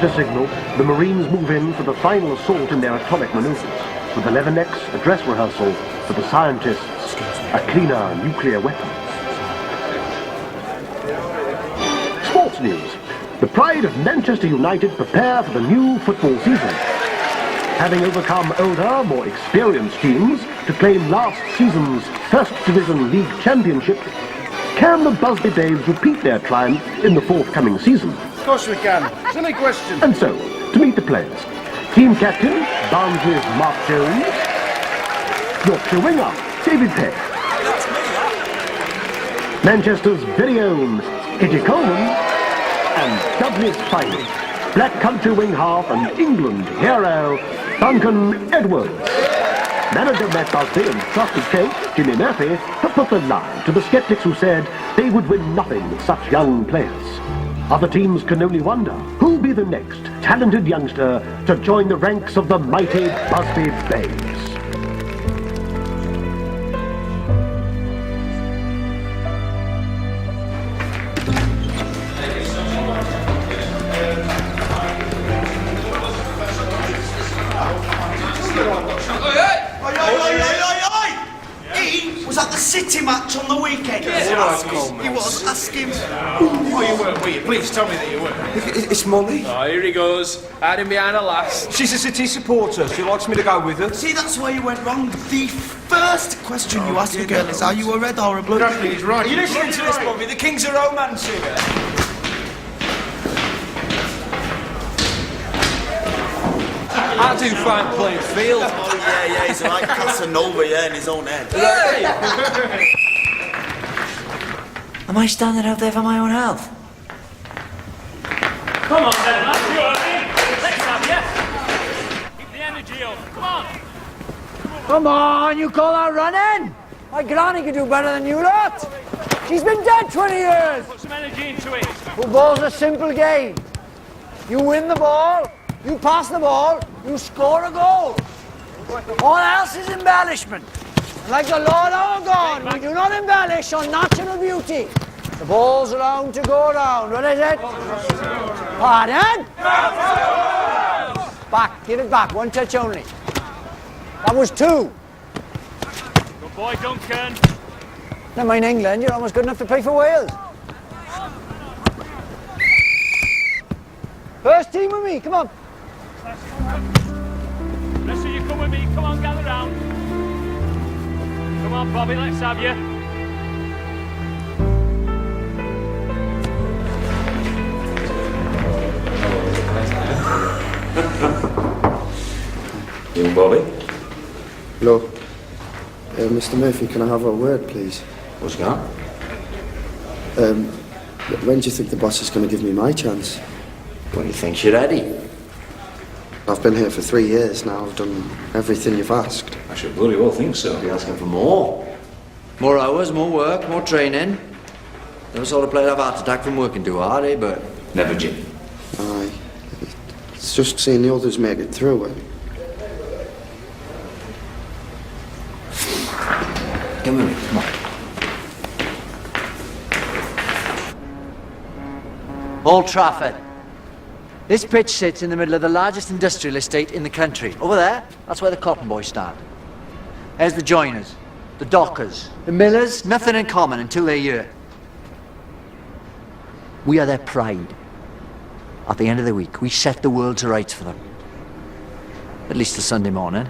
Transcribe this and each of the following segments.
a signal, the Marines move in for the final assault in their atomic maneuvers, with 11X a dress rehearsal for the scientists, a cleaner nuclear weapon. Sports news. The pride of Manchester United prepare for the new football season. Having overcome older, more experienced teams to claim last season's First Division League Championship, can the Busby Babes repeat their triumph in the forthcoming season? Of course we can. Silly question. And so, to meet the players, team captain, Barnsley's Mark Jones, Yorkshire winger, David Peck, Manchester's very own Eddie Coleman, and Dudley's finest, Black Country wing half and England hero, Duncan Edwards. Manager Matt Busby and trusted coach Jimmy Murphy have put the lie to the sceptics who said they would win nothing with such young players. Other teams can only wonder who'll be the next talented youngster to join the ranks of the mighty Busby Babes. Was that the City match on the weekend? Yes, he was. Ask him. Oh, you weren't, were you? Please tell me that you weren't. It's Molly. Oh, here he goes. Hiding behind a lass. She's a City supporter. She likes me to go with her. See, that's where you went wrong. The first question you ask a girl is, are you a red or a blue? Exactly, he's right. Are you listening to this, Bobby? The King's a romance singer. I do fine playing field. Oh, yeah, he's like Casanova, in his own head. Hey! Am I standing out there for my own health? Come on then, lads, you are in. Let's have you. Keep the energy up, come on. Come on, you call that running? My granny could do better than you lot. She's been dead 20 years. Put some energy into it. Football's a simple game. You win the ball, you pass the ball, you score a goal. All else is embellishment. And like the Lord our God, we do not embellish on natural beauty. The ball's allowed to go round. What is it? Pardon? Back, give it back. One touch only. That was two. Good boy, Duncan. Never mind England, you're almost good enough to play for Wales. First team with me, come on. Rest of you come with me, come on, gather round. Come on, Bobby, let's have you. You, Bobby? Hello. Mr. Murphy, can I have a word, please? What's that? When do you think the boss is going to give me my chance? When he thinks you're ready. I've been here for 3 years now. I've done everything you've asked. I should bloody well think so. Be asking for more. More hours, more work, more training. Never sort of played have a heart attack from working too hard, eh? But never, Jim. Aye. It's just seeing the others make it through it. Come with me, come on. Old Trafford. This pitch sits in the middle of the largest industrial estate in the country. Over there, that's where the cotton boys stand. There's the joiners, the dockers, the millers, nothing in common until they're here. We are their pride. At the end of the week, we set the world to rights for them. At least till Sunday morning.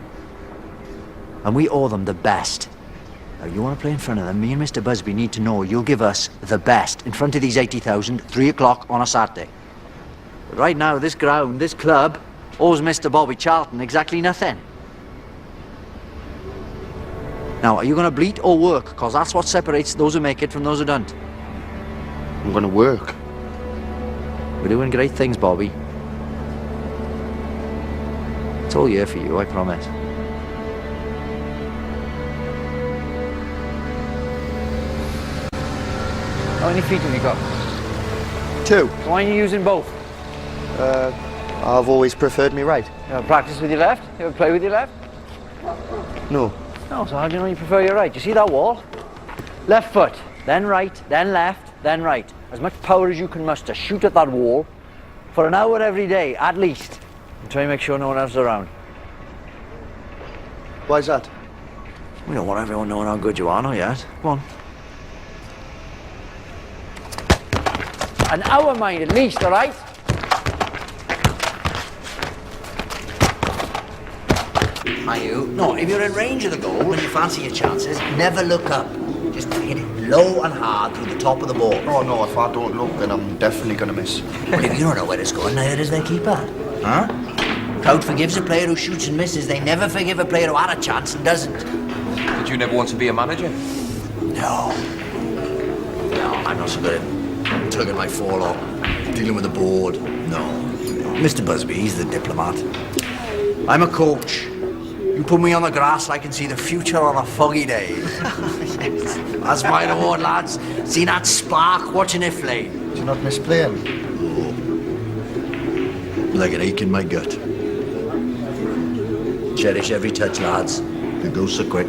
And we owe them the best. Now, you want to play in front of them, me and Mr. Busby need to know you'll give us the best in front of these 80,000, 3 o'clock on a Saturday. But right now, this ground, this club, owes Mr. Bobby Charlton exactly nothing. Now, are you going to bleat or work? Because that's what separates those who make it from those who don't. I'm going to work. We're doing great things, Bobby. It's all year for you, I promise. How many feet have you got? 2. Why are you using both? I've always preferred me right. You ever practice with your left? You ever play with your left? No. No, so how do you know you prefer your right? You see that wall? Left foot, then right, then left, then right. As much power as you can muster. Shoot at that wall. For an hour every day, at least. And try and make sure no one else is around. Why's that? We don't want everyone knowing how good you are, not yet. Come on. An hour, mind, at least, all right? Are you? No, if you're in range of the goal and you fancy your chances, never look up. Just hit it low and hard through the top of the ball. Oh no, if I don't look, then I'm definitely gonna miss. Well, if you don't know where it's going, neither does their keeper. Huh? Crowd forgives a player who shoots and misses. They never forgive a player who had a chance and doesn't. Did you never want to be a manager? No. No, I'm not so good at tugging my forelock, dealing with the board. No. Mr. Busby, he's the diplomat. I'm a coach. You put me on the grass, I can see the future on a foggy day. That's my reward, lads. See that spark, watching it flame. Do you not miss playing? Oh. Like an ache in my gut. Cherish every touch, lads. It goes so quick.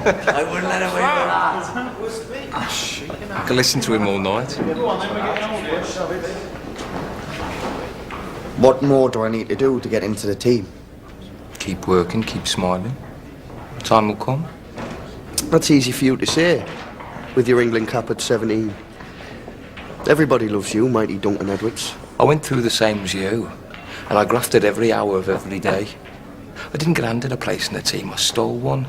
I wouldn't let him win for that. I could listen to him all night. What more do I need to do to get into the team? Keep working, keep smiling. Time will come. That's easy for you to say, with your England cap at 17. Everybody loves you, mighty Duncan Edwards. I went through the same as you, and I grafted every hour of every day. I didn't get handed a place in the team, I stole one.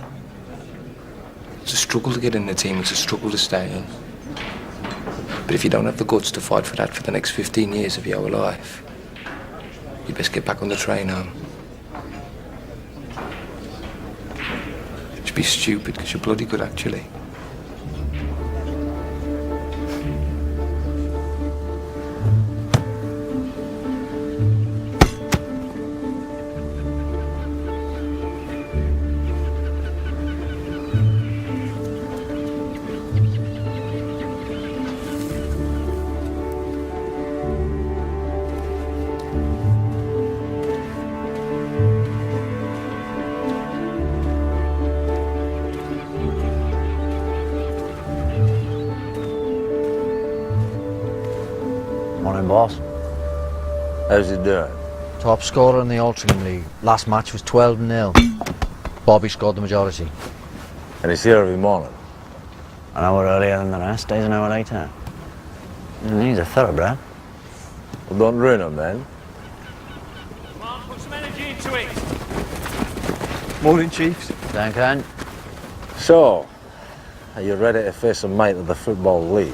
It's a struggle to get in the team, it's a struggle to stay in. But if you don't have the guts to fight for that for the next 15 years of your life, you best get back on the train home. You should be stupid, because you're bloody good, actually. Morning, boss. How's he doing? Top scorer in the Altrincham League. Last match was 12-0. Bobby scored the majority. And he's here every morning. An hour earlier than the rest, stays an hour later. He's a thoroughbred. Well, don't ruin him, then. Come on, put some energy into it. Morning, Chiefs. Duncan. So, are you ready to face a mate of the Football League?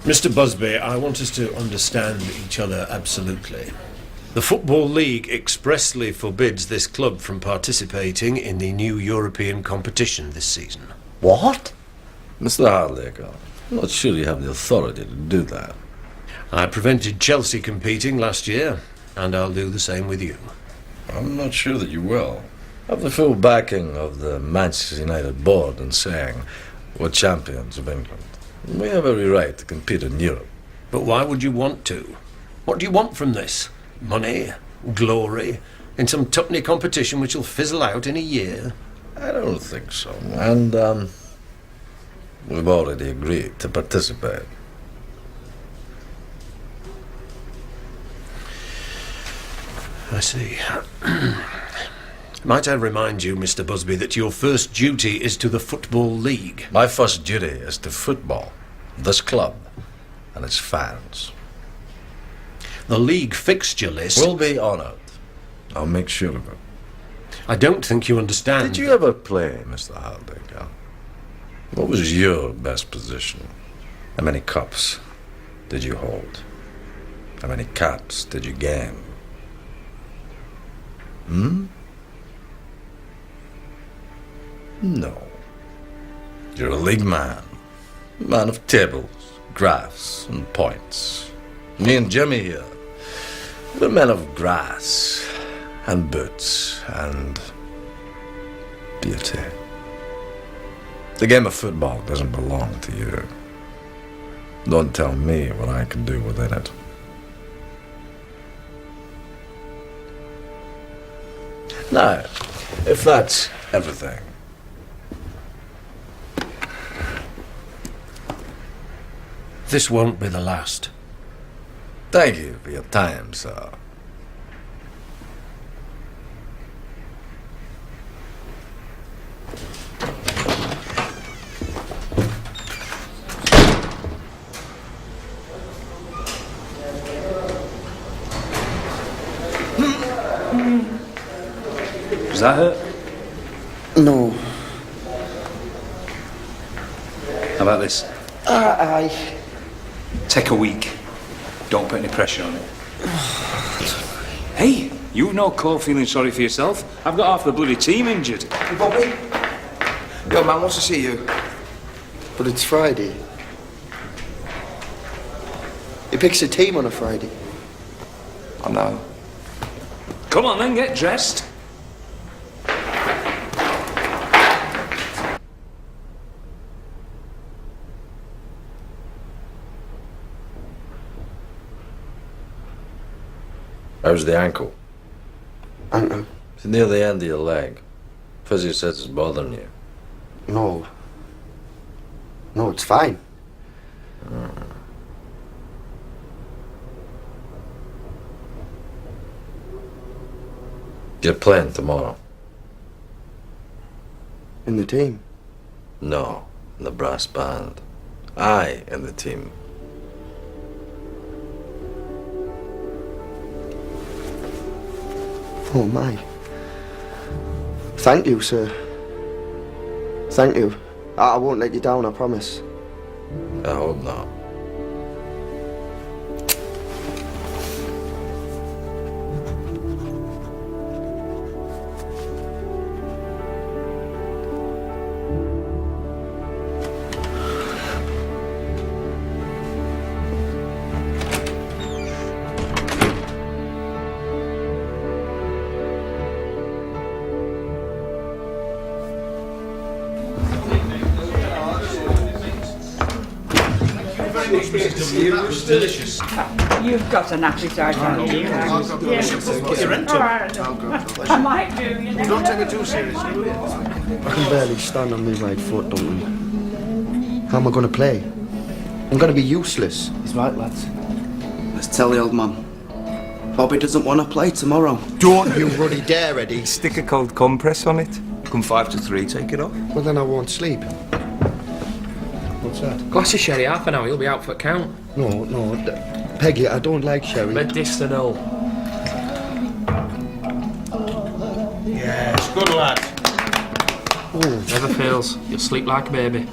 Mr. Busby, I want us to understand each other absolutely. The Football League expressly forbids this club from participating in the new European competition this season. What? Mr. Hardacre, I'm not sure you have the authority to do that. I prevented Chelsea competing last year, and I'll do the same with you. I'm not sure that you will. I have the full backing of the Manchester United board in saying we're champions of England. We have every right to compete in Europe. But why would you want to? What do you want from this? Money? Glory? In some tuppenny competition which will fizzle out in a year? I don't think so. And, we've already agreed to participate. I see. Might I remind you, Mr. Busby, that your first duty is to the Football League? My first duty is to football, this club, and its fans. The league fixture list... We'll be honoured. I'll make sure of it. I don't think you understand... Did you ever play, Mr. Hardacre? What was your best position? How many cups did you hold? How many caps did you gain? No. You're a league man. Man of tables, graphs, and points. Me and Jimmy here, we're men of grass, and boots, and beauty. The game of football doesn't belong to you. Don't tell me what I can do within it. Now, if that's everything, This won't be the last. Thank you for your time, sir. Does that hurt? No. How about this? Aye. Take a week. Don't put any pressure on it. Hey, you've no call feeling sorry for yourself. I've got half the bloody team injured. Hey, Bobby. Your man wants to see you. But it's Friday. He picks a team on a Friday. I know. Come on then, get dressed. How's the ankle? Ankle? It's near the end of your leg. Physio says it's bothering you. No. No, it's fine. You're playing tomorrow? In the team? No, in the brass band. I in the team. Oh my. Thank you, sir. Thank you. I won't let you down, I promise. I hope not. Delicious. You've got an appetite, haven't you? Put your rent up. I might do, you know. Don't take it too seriously, will you? I can barely stand on my right foot, Duncan. How am I going to play? I'm going to be useless. He's right, lads. Let's tell the old man. Bobby doesn't want to play tomorrow. Don't you ruddy dare, Eddie. Stick a cold compress on it. Come 5 to 3, take it off. Well, then I won't sleep. What's that? Glass of sherry, half an hour, you'll be out for count. No, Peggy, I don't like sherry. Medicinal. Yes, good lad. Oh. Never fails. You'll sleep like a baby.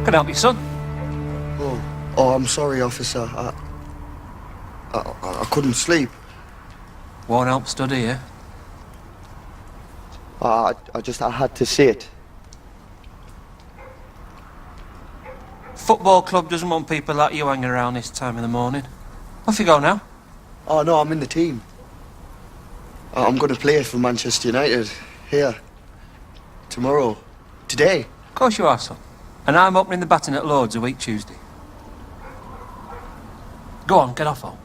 Can I help you, son? Oh, I'm sorry, officer. I couldn't sleep. Won't help study, yeah? I had to see it. Football club doesn't want people like you hanging around this time in the morning. Off you go now. Oh, no, I'm in the team. I'm going to play for Manchester United. Here. Tomorrow. Today. Of course you are, son. And I'm opening the batting at Lord's a week Tuesday. Go on, get off home.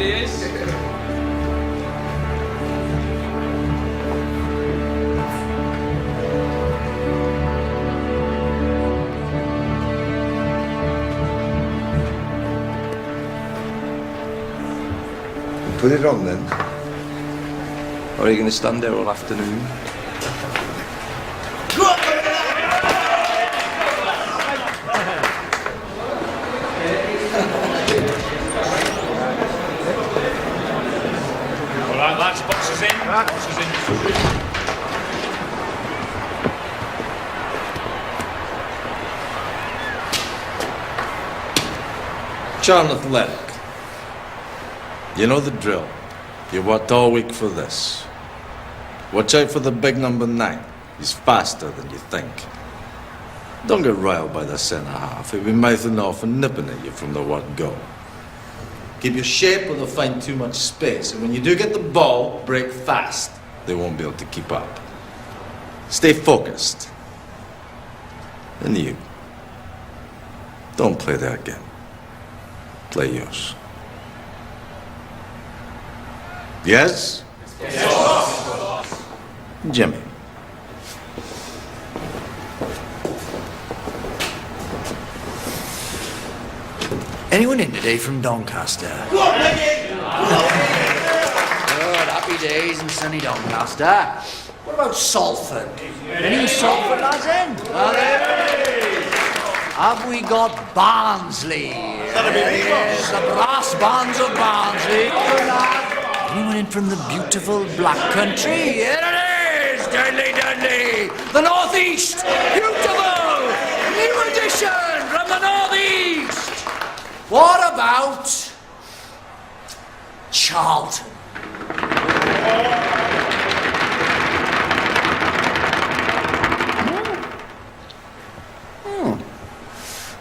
he is. Put it on then. Or are you going to stand there all afternoon? All right, lads, boxes in. Boxes in. Charlton Athletic. You know the drill. You worked all week for this. Watch out for the big number 9. He's faster than you think. Don't get riled by the centre-half. He'll be mouthing off and nipping at you from the word go. Keep your shape or they'll find too much space. And when you do get the ball, break fast. They won't be able to keep up. Stay focused. And you. Don't play their game. Play yours. Yes? Yes. Jimmy. Anyone in today from Doncaster? Good, happy days in sunny Doncaster. What about Salford? Any Salford lads in? Have we got Barnsley? Yes, the brass bands of Barnsley. Anyone in from the beautiful Black Country? Here it is! Dudley, Dudley! The North East! Beautiful! New edition from the North East! What about Charlton?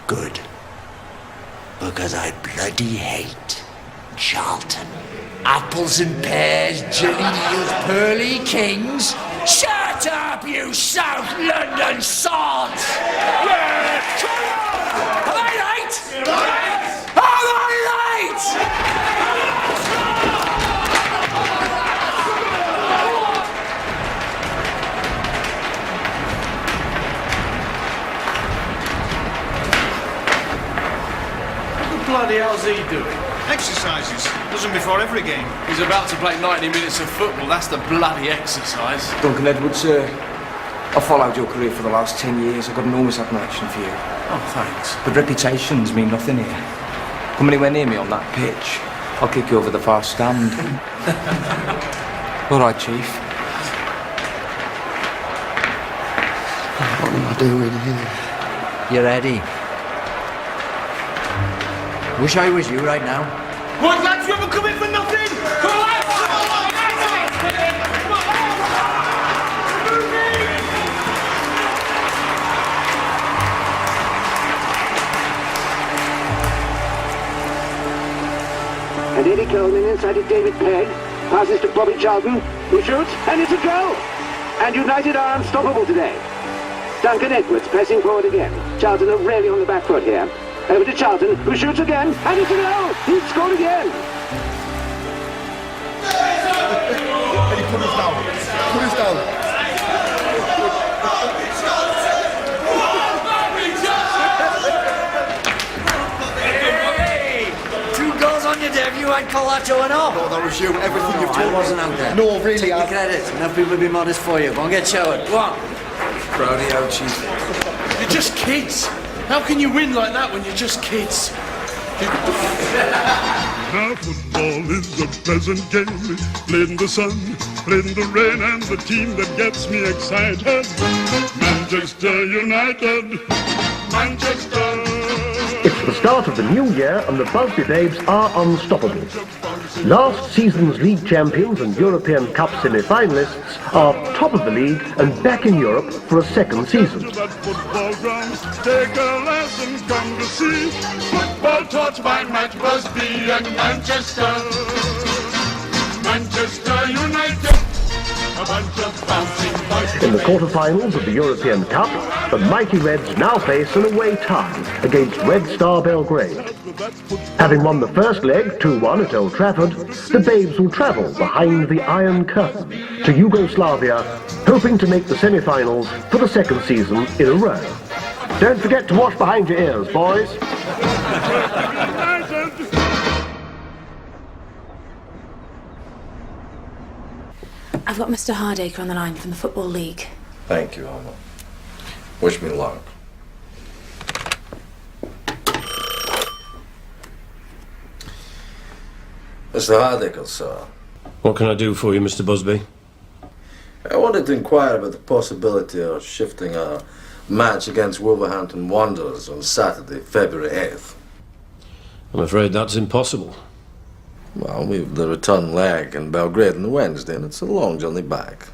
Good. Because I bloody hate Charlton. Apples and pears, jelly deals, pearly kings. Shut up, you South London sods! Am I right? Am I right? What the bloody hell's he doing? Exercises. Does them before every game. He's about to play 90 minutes of football. That's the bloody exercise. Duncan Edwards, I've followed your career for the last 10 years. I've got enormous admiration for you. Oh, thanks. But reputations mean nothing here. Come anywhere near me on that pitch, I'll kick you over the far stand. All right, Chief. What am I doing here? You ready? Wish I was you right now. What, lads, you ever come in for nothing? Come on, lads! Come on, lads! And Eddie Coleman inside to David Pegg. Passes to Bobby Charlton, who shoots, and it's a goal! And United are unstoppable today. Duncan Edwards pressing forward again. Charlton are really on the back foot here. Over to Charlton, who shoots again, and it's a goal! He's scored again! Eddie, put us down. Put us down. Hey! 2 goals on your debut, I'd call that 2-0. No, that was you. Everything you've I told me. wasn't out there. No, really, Take the credit. Enough people will be modest for you. Go and get showered. Go on. Proud of you, Chief. You're just kids. How can you win like that when you're just kids? Now football is a pleasant game, played in the sun, played in the rain, and the team that gets me excited, Manchester United, Manchester. It's the start of the new year and the Busby Babes are unstoppable. Last season's league champions and European Cup semi-finalists are top of the league and back in Europe for a second season. That football ground, take a lesson, come to see football taught by Matt Busby and Manchester. Manchester United, a In the quarter-finals of the European Cup, the mighty Reds now face an away tie against Red Star Belgrade. Having won the first leg 2-1 at Old Trafford, the Babes will travel behind the Iron Curtain to Yugoslavia, hoping to make the semi-finals for the second season in a row. Don't forget to wash behind your ears, boys. I've got Mr. Hardacre on the line from the Football League. Thank you, Alma. Wish me luck. Mr. Hardacre, sir. What can I do for you, Mr. Busby? I wanted to inquire about the possibility of shifting our match against Wolverhampton Wanderers on Saturday, February 8th. I'm afraid that's impossible. Well, we've the return leg in Belgrade on the Wednesday, and it's a long journey back.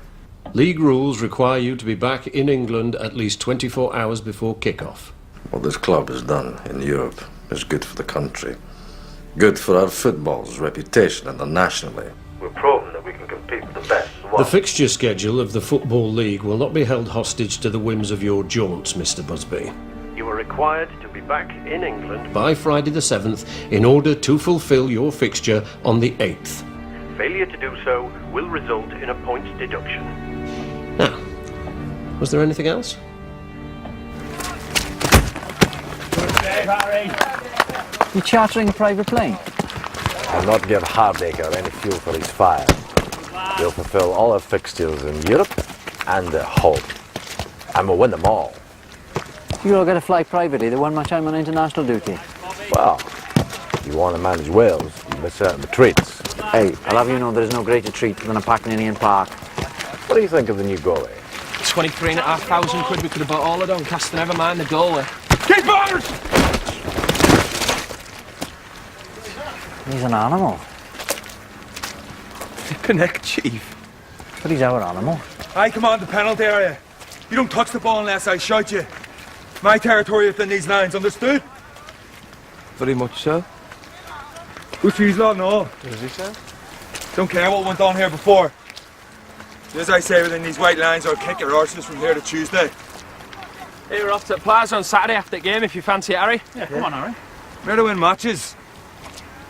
League rules require you to be back in England at least 24 hours before kick-off. What this club has done in Europe is good for the country. Good for our football's reputation internationally. We've proven that we can compete with the best. The fixture schedule of the Football League will not be held hostage to the whims of your jaunts, Mr. Busby. You are required to be back in England By Friday the 7th, in order to fulfil your fixture on the 8th. Failure to do so will result in a points deduction. Now, was there anything else? You chartering a private plane? I'll not give Hardacre any fuel for his fire. We'll fulfill all our fixtures in Europe and at home. And we'll win them all. You all got to fly privately. There wasn't much time on international duty. Well, if you want to manage Wales, you miss out on the treats. Hey, I'll have you know there's no greater treat than a pack in Indian Park. What do you think of the new goalie? 23,500 quid we could have bought all of Doncaster, never mind the goalie. Keepers! He's an animal. Flippin' heck, Chief. But he's our animal. I command the penalty area. You don't touch the ball unless I shout you. My territory within these lines, understood? Very much so. Who's fees law? No. Does he say? Don't care what went on here before. As I say, within these white lines, I'll kick your arses from here to Tuesday. Hey, we're off to the plaza on Saturday after the game if you fancy it, Harry. Yeah, come on, Harry. We're to win matches.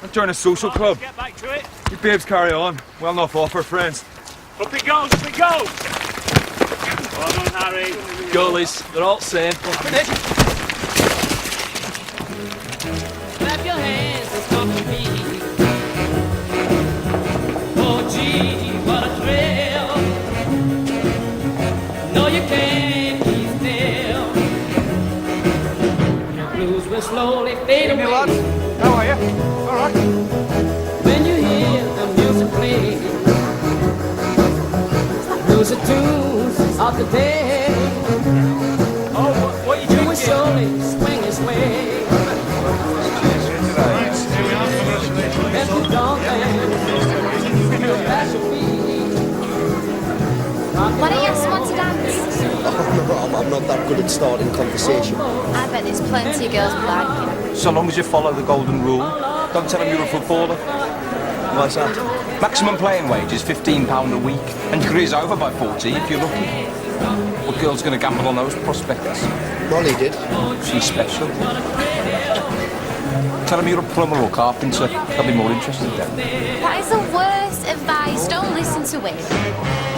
Not join a social club. Get back to it. You babes carry on. Well enough offer, friends. Up it goes, up it goes. Well done, Harry. Goalies, they're all the same. Clap your hands and stop the beat. Oh, gee, what a thrill. No, you can't be still. The blues will slowly fade away. How are you? All right. When you hear the music play, those are tunes of the day. Oh, what are you drinking? You will surely swing his way. As we don't Why don't you ask someone to dance? I'm not that good at starting conversation. I bet there's plenty of girls with that. So long as you follow the golden rule, don't tell them you're a footballer. Why's that? Maximum playing wage is £15 a week, and your career's over by 40 if you're lucky. What girl's going to gamble on those prospects? Molly did. She's special. Tell them you're a plumber or carpenter. They'll be more interested then. That is the worst advice. Don't listen to it.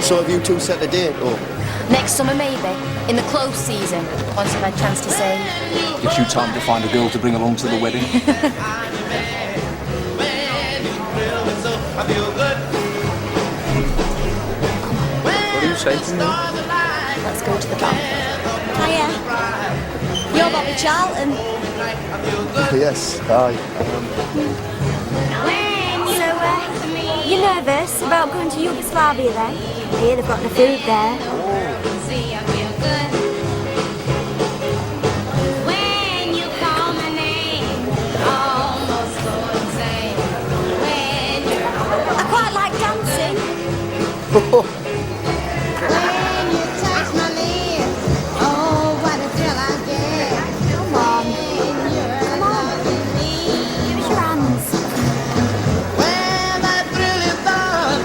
So have you two set a date, or? Next summer, maybe. In the close season. Once I've had a chance to say. Gives you time to find a girl to bring along to the wedding. What do you say to me? Let's go to the bar. Hiya. You're Bobby Charlton. Yes, aye. So, you're nervous about going to Yugoslavia then? I hear they've got the food there. When you call my name, almost go insane. I quite like dancing. When you touch my lips, oh, what a thrill I get. Come on. Come on. Give us your hands. When that thrill is done,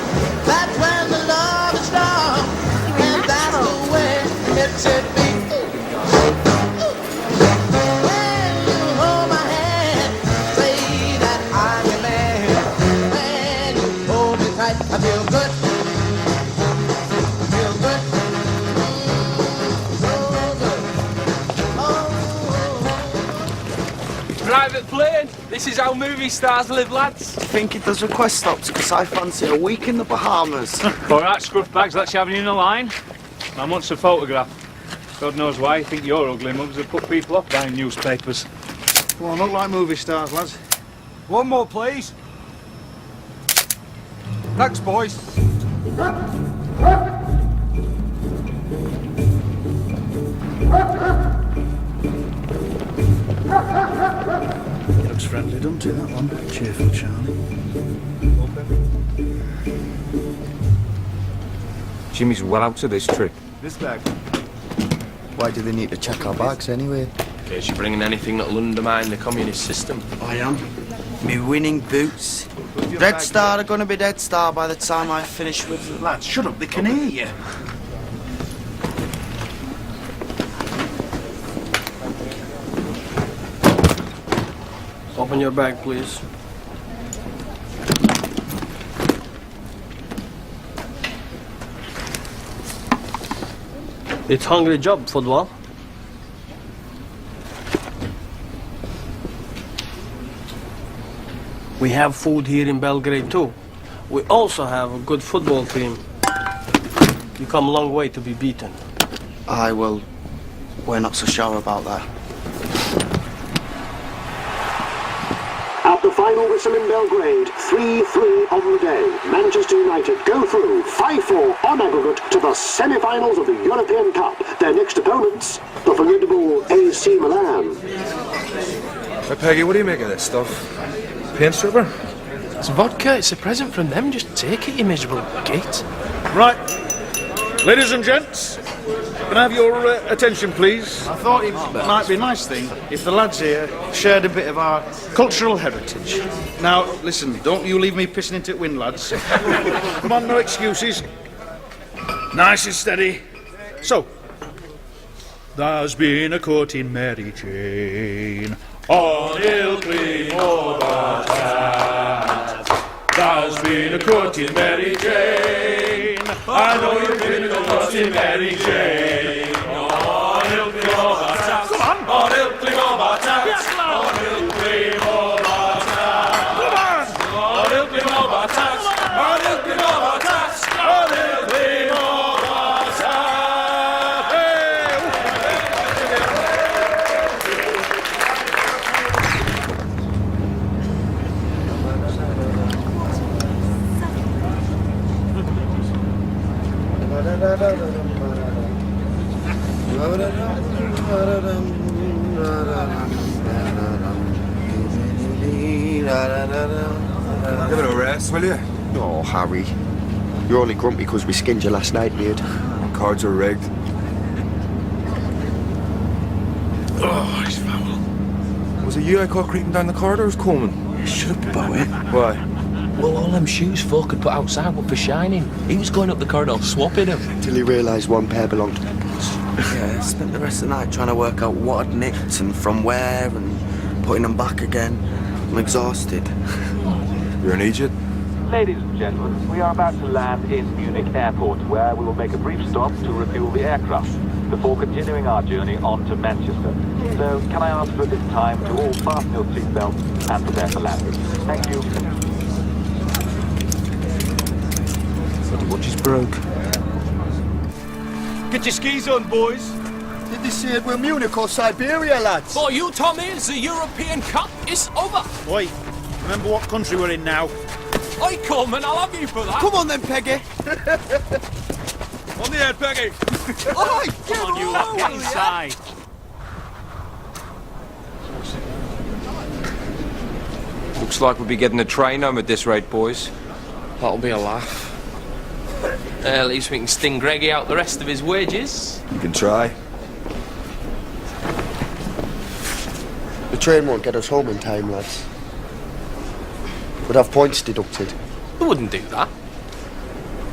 that's when the love is done. This is how movie stars live, lads. I think it does request stops because I fancy a week in the Bahamas. All right, scruff bags, let's have you in the line. I want a photograph. God knows why I think your ugly mugs have put people off buying newspapers. Come on, look like movie stars, lads. One more, please. Thanks, boys. Looks friendly, doesn't it, that one? Cheerful Charlie. Jimmy's well out of this trip. This bag. Why do they need to check our bags anyway? In case you're bringing anything that'll undermine the communist system. I am. Me winning boots. Dead Star are gonna be Dead Star by the time I finish with them. Lads, shut up, they can hear you. Open your bag, please. It's hungry job, football. We have food here in Belgrade too. We also have a good football team. You come a long way to be beaten. Aye, well, we're not so sure about that. At the final whistle in Belgrade, 3-3 on the day. Manchester United go through 5-4 on aggregate to the semi-finals of the European Cup. Their next opponents, the formidable AC Milan. Hey, Peggy, what do you make of this stuff? Paint stripper? It's vodka. It's a present from them. Just take it, you miserable git. Right. Ladies and gents, can I have your attention, please? I thought it might be a nice thing if the lads here shared a bit of our cultural heritage. Now, listen, don't you leave me pissing into the wind, lads. Come on, no excuses. Nice and steady. So, there's been a courting Mary Jane on Ilkley Overcast. There's been a courting Mary Jane. I know you've been a courting Mary Jane on Ilkley Overcast. Come on! On Ilkley Overcast. Yes, on Ilkley Overcast. Come on! On Ilkley Overcast. On Ilkley Overcast. On Ilkley Overcast. Give it a rest, will you? Oh, Harry. You're only grumpy because we skinned you last night, mate. Cards are rigged. Oh, he's foul. Was it you I caught creeping down the corridors, Coleman? Shut up about it. Why? Well, all them shoes folk had put outside were for shining. He was going up the corridor swapping them. Till he realised one pair belonged to us. Yeah, I spent the rest of the night trying to work out what I'd nicked and from where and putting them back again. I'm exhausted. You're an idiot. Ladies and gentlemen, we are about to land in Munich Airport, where we will make a brief stop to refuel the aircraft before continuing our journey on to Manchester. So, can I ask for this time to all fasten your seatbelts and prepare for landing? Thank you. Bloody watch is broke. Get your skis on, boys. Did they say it were Munich or Siberia, lads? For you, Tommy, the European Cup is over. Oi, remember what country we're in now. Oi, Coleman, I'll have you for that. Come on then, Peggy. On the head, Peggy. Oi, Come on, you lot, get inside. Looks like we'll be getting a train home at this rate, boys. That'll be a laugh. At least we can sting Greggy out the rest of his wages. You can try. The train won't get us home in time, lads. We'd have points deducted. They wouldn't do that.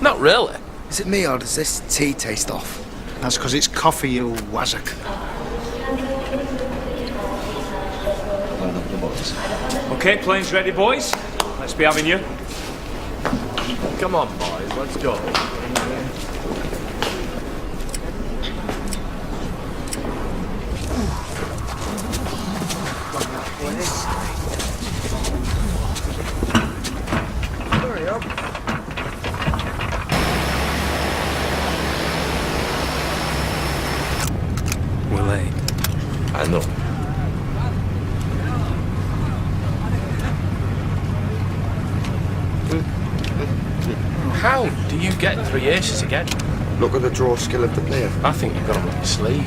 Not really. Is it me or does this tea taste off? That's because it's coffee, you wazzock. Okay, plane's ready, boys. Let's be having you. Come on, boys, let's go. How do you get 3 aces again? Look at the draw skill of the player. I think you've got them up your sleeve.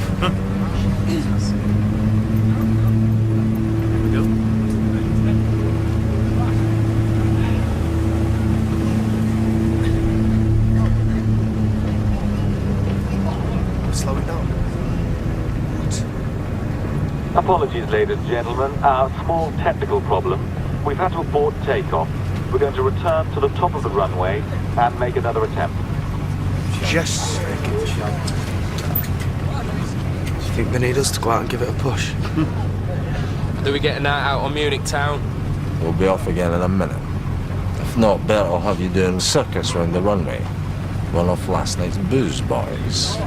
Slow it down. Apologies, ladies and gentlemen. A small technical problem. We've had to abort takeoff. We're going to return to the top of the runway and make another attempt. Just Do you think they need us to go out and give it a push? Do we get a night out on Munich town? We'll be off again in a minute. If not, better I'll have you doing circus around the runway. Run off last night's booze, boys.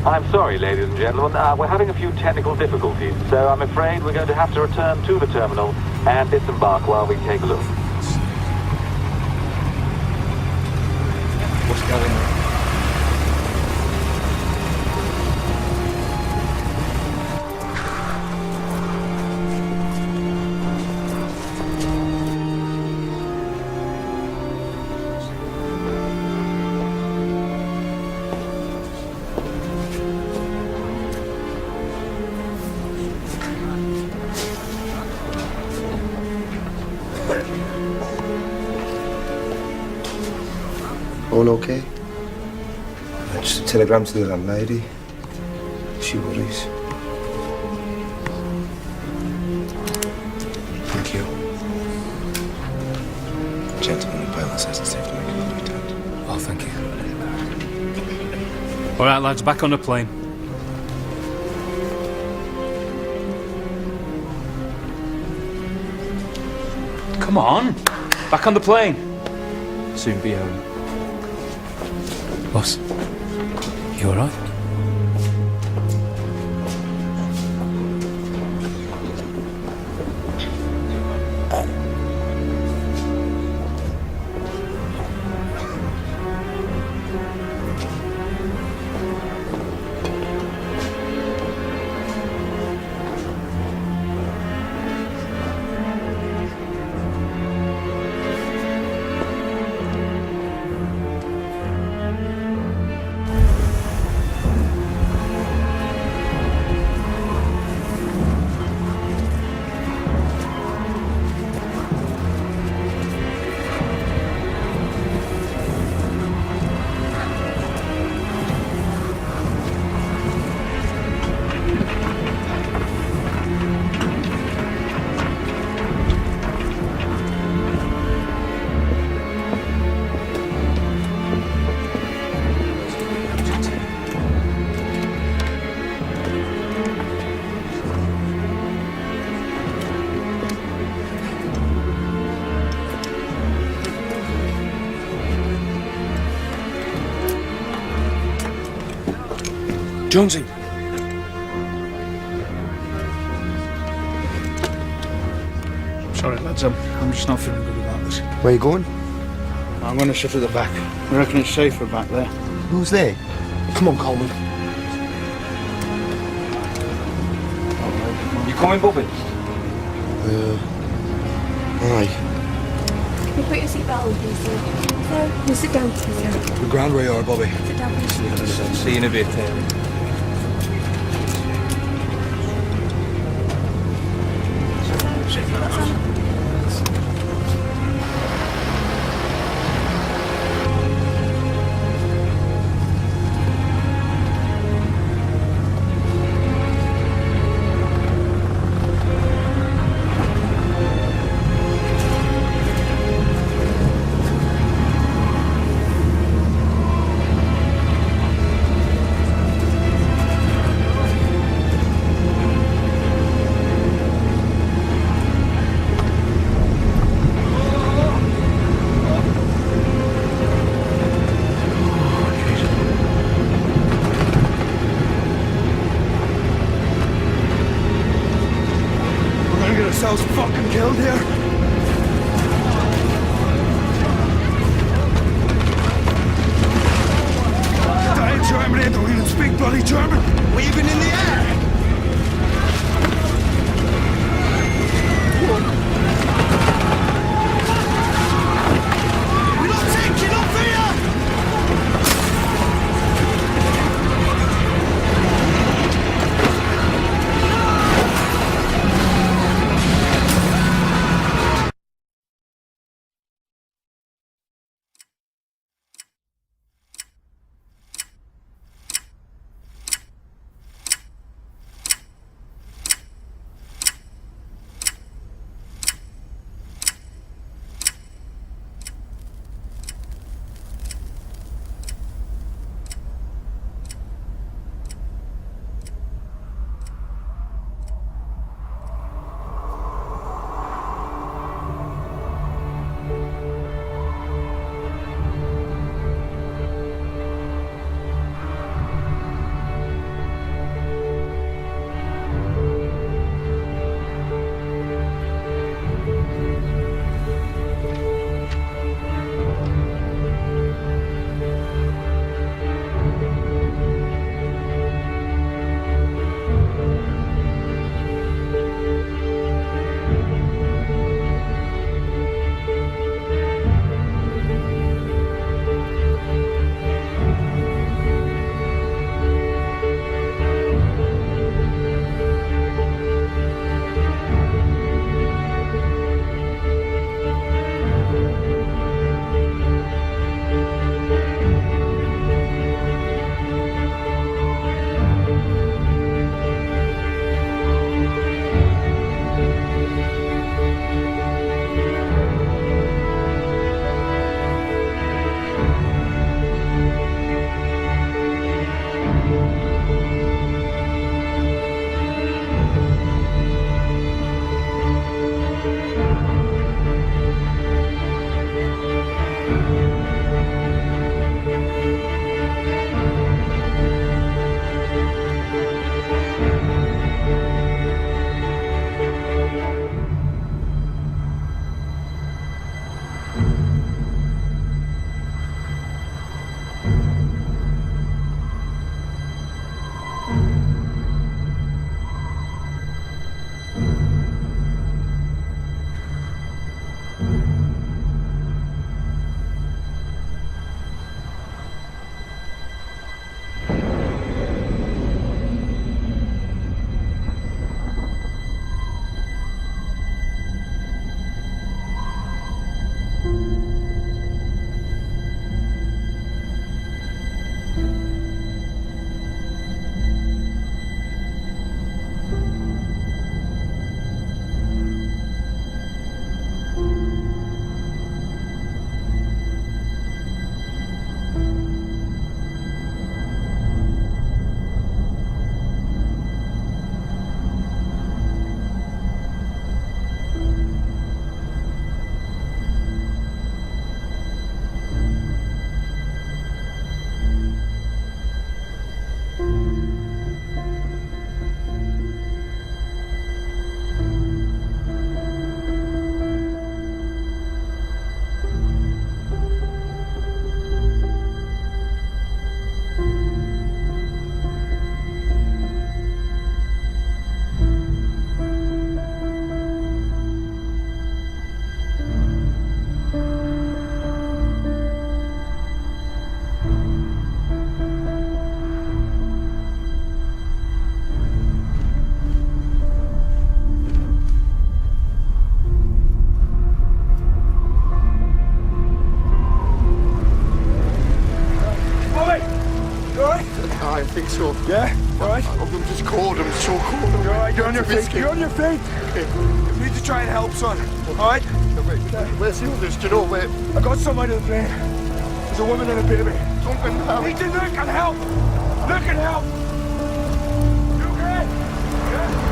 I'm sorry, ladies and gentlemen, we're having a few technical difficulties, so I'm afraid we're going to have to return to the terminal and disembark while we take a look. What's going on? All okay? Just a telegram to the landlady. She worries. Thank you. Gentleman in pale says it's safe to make a contact. Oh, thank you. All right, lads, back on the plane. Come on, back on the plane. Soon be home. Boss, you all right? Jonesy. Sorry, lads, I'm just not feeling good about this. Where you going? I'm going to sit at the back. I reckon it's safer back there. Who's there? Come on, Coleman. You coming, Bobby? Aye. Can you put your seatbelt on, please, sir? Sir, you sit down, please, sir. The ground where you are, Bobby. Sit down, please. See you in a bit. yourselves fucking killed here? Die Germany, don't even speak bloody German. Waving in the air. We're not taking off here! I think so. Yeah? All right? I'm just cold. I'm so cold. You're all right. You're on your feet. You're on your feet. Okay. You need to try and help, son. All right? Where's the others? Do you know where? I got somebody to the plane. There's a woman and a baby. Something happened. Need to look and help. Look and help. You okay? Yeah.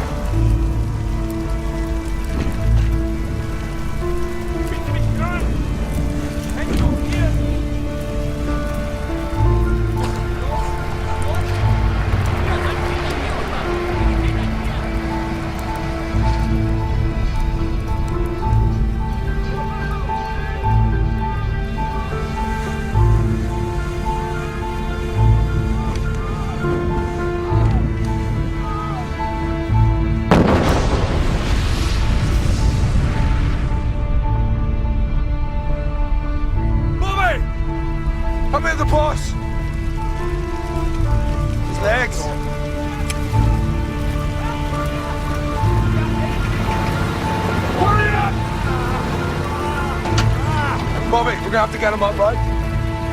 Bobby, we're gonna have to get him up, right?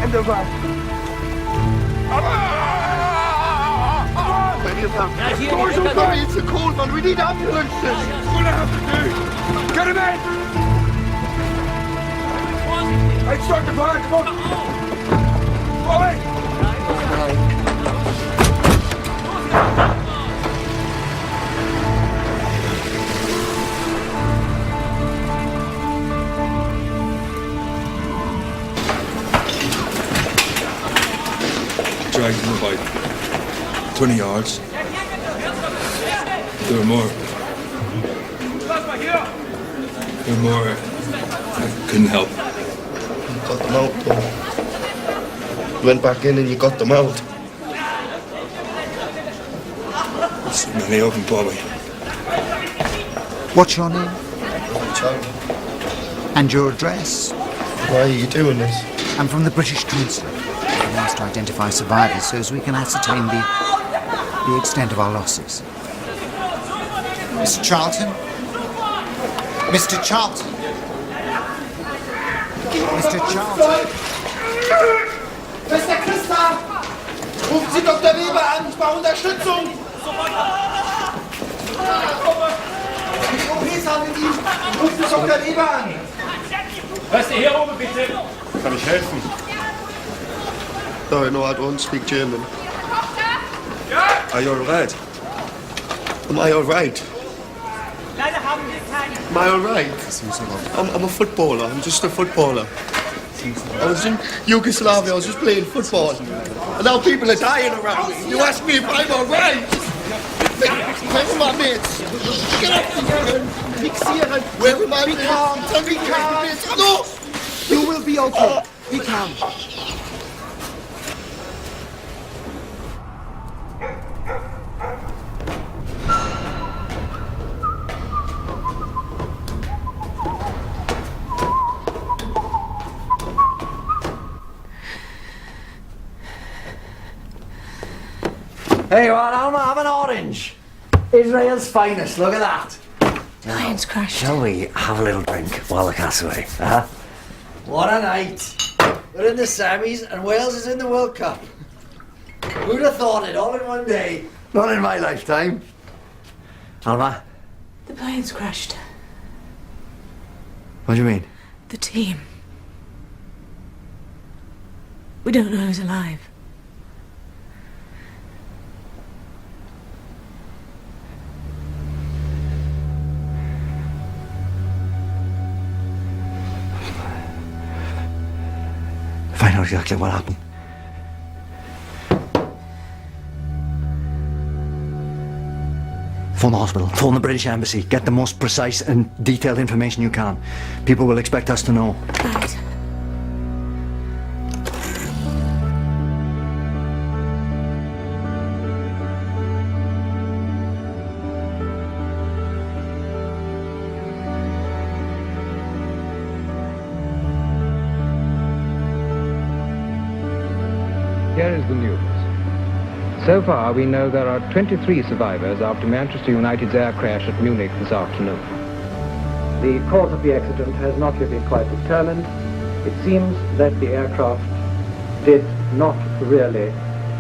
In the back. Doors open, it's a cold one. We need ambulances. It's gonna have to do. Get him in. Hey, start the fire, come on. Bobby. Dragged him about 20 yards. There were more. I couldn't help. You got them out, though. You went back in and you got them out. There's so many of them, Bobby. What's your name? Chào. And your address? Why are you doing this? I'm from the British Consulate. We must to identify survivors so as we can ascertain the extent of our losses. Mr. Charlton? Mr. Charlton? Mr. Charlton? Mr. Christa! Rufen Sie Dr. Weber an, ich brauche Unterstützung! Die OPs haben mit ihm. Rufen Sie Dr. Weber an! Lass die hier oben, bitte! Kann ich helfen? No, I don't speak German. Are you alright? Am I alright? Am I alright? I'm a footballer. I'm just a footballer. I was in Yugoslavia. I was just playing football. And now people are dying around me. You ask me if I'm alright? Where are my mates? Get up here. Where are my mates? Tell me where are my mates? No! You will be okay. Be calm. Hey, what? I'm an orange. Israel's finest. Look at that. Lions crashed. Shall we have a little drink while the cat's away? Huh? What a night. We're in the semis and Wales is in the World Cup. Who'd have thought it all in one day? Not in my lifetime. Alma? The planes crashed. What do you mean? The team. We don't know who's alive. Find out exactly what happened. Phone the hospital. Phone the British Embassy. Get the most precise and detailed information you can. People will expect us to know. Right. Here is the news. So far, we know there are 23 survivors after Manchester United's air crash at Munich this afternoon. The cause of the accident has not yet been quite determined. It seems that the aircraft did not really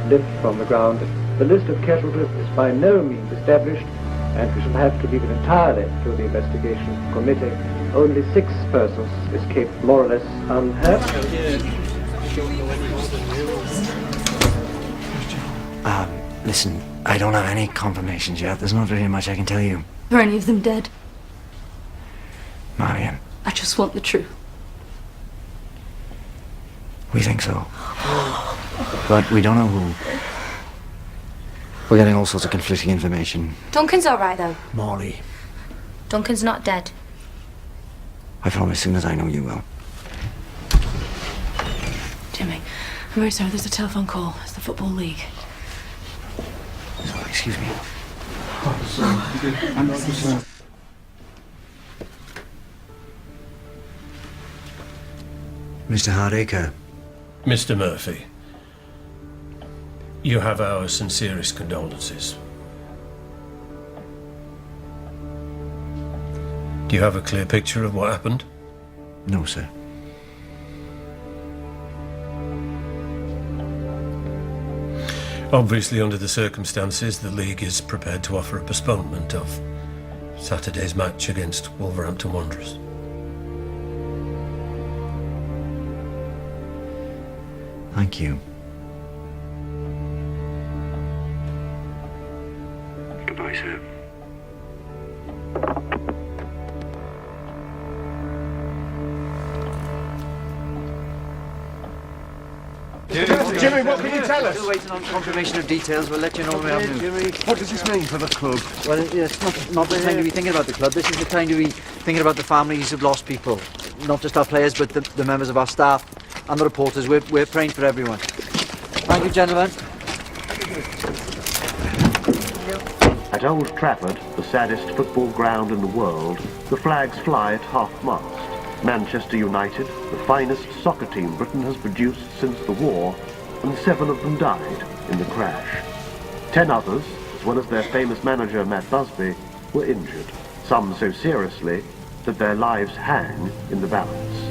lift from the ground. The list of casualties is by no means established, and we shall have to leave it entirely to the investigation committee. Only 6 persons escaped more or less unhurt. Listen, I don't have any confirmations yet. There's not really much I can tell you. Are any of them dead? Marion, I just want the truth. we think so. But we don't know who. We're getting all sorts of conflicting information. Duncan's all right, though. Molly, Duncan's not dead. I promise as soon as I know you will. Jimmy, I'm very sorry. There's a telephone call. It's the Football League. Sorry, excuse me. Mr. Hardacre. Mr. Murphy, you have our sincerest condolences. Do you have a clear picture of what happened? No, sir. Obviously, under the circumstances, the league is prepared to offer a postponement of Saturday's match against Wolverhampton Wanderers. Thank you. Goodbye, sir. Jimmy, what can you tell us? Still waiting on confirmation of details. We'll let you know when we have news. Jimmy, what does this mean for the club? Well, it's not the time to be thinking about the club. This is the time to be thinking about the families who've lost people. Not just our players, but the members of our staff and the reporters. We're praying for everyone. Thank you, gentlemen. At Old Trafford, the saddest football ground in the world, the flags fly at half-mast. Manchester United, the finest soccer team Britain has produced since the war, and 7 of them died in the crash. 10 others, as well as their famous manager Matt Busby, were injured, some so seriously that their lives hang in the balance.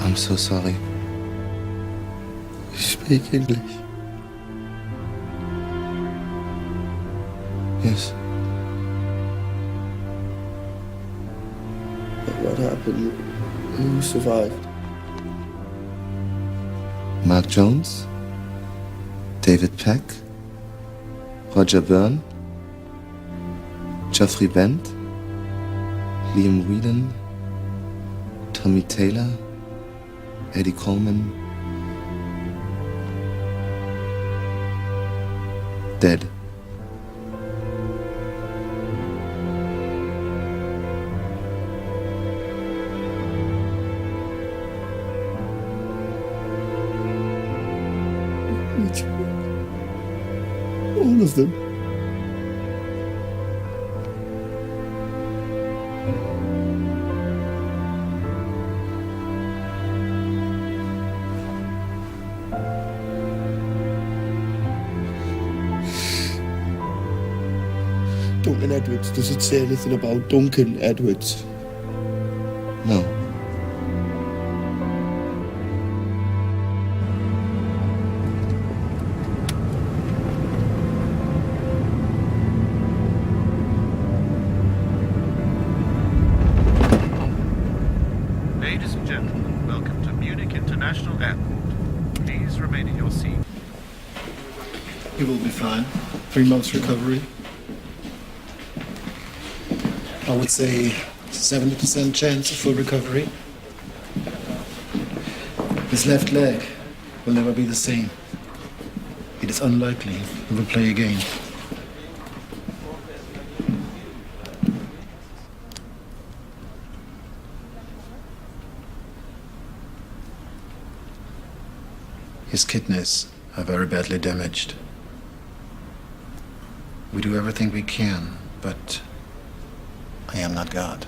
I'm so sorry. You speak English? Yes. But what happened? Who survived? Mark Jones? David Peck? Roger Byrne? Geoffrey Bent? Liam Whedon? Tommy Taylor? Eddie Coleman, dead. All of them. Duncan Edwards, does it say anything about Duncan Edwards? No. Ladies and gentlemen, welcome to Munich International Airport. Please remain in your seat. You will be fine. 3 months recovery. I would say 70% chance of full recovery. His left leg will never be the same. It is unlikely he will play again. His kidneys are very badly damaged. We do everything we can, but I am not God.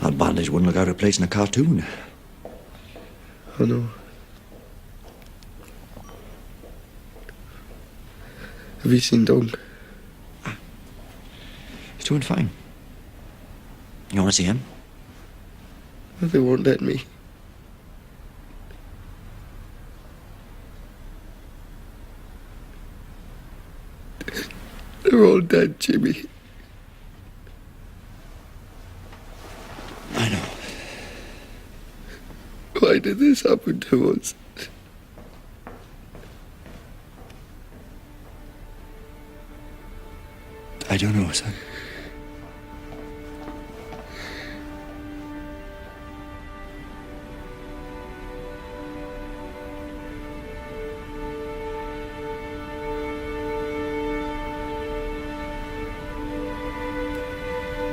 That bandage wouldn't look out of place in a cartoon. I know. Have you seen Doug? He's doing fine. You want to see him? They won't let me. They're all dead, Jimmy. I know. Why did this happen to us? I don't know, son.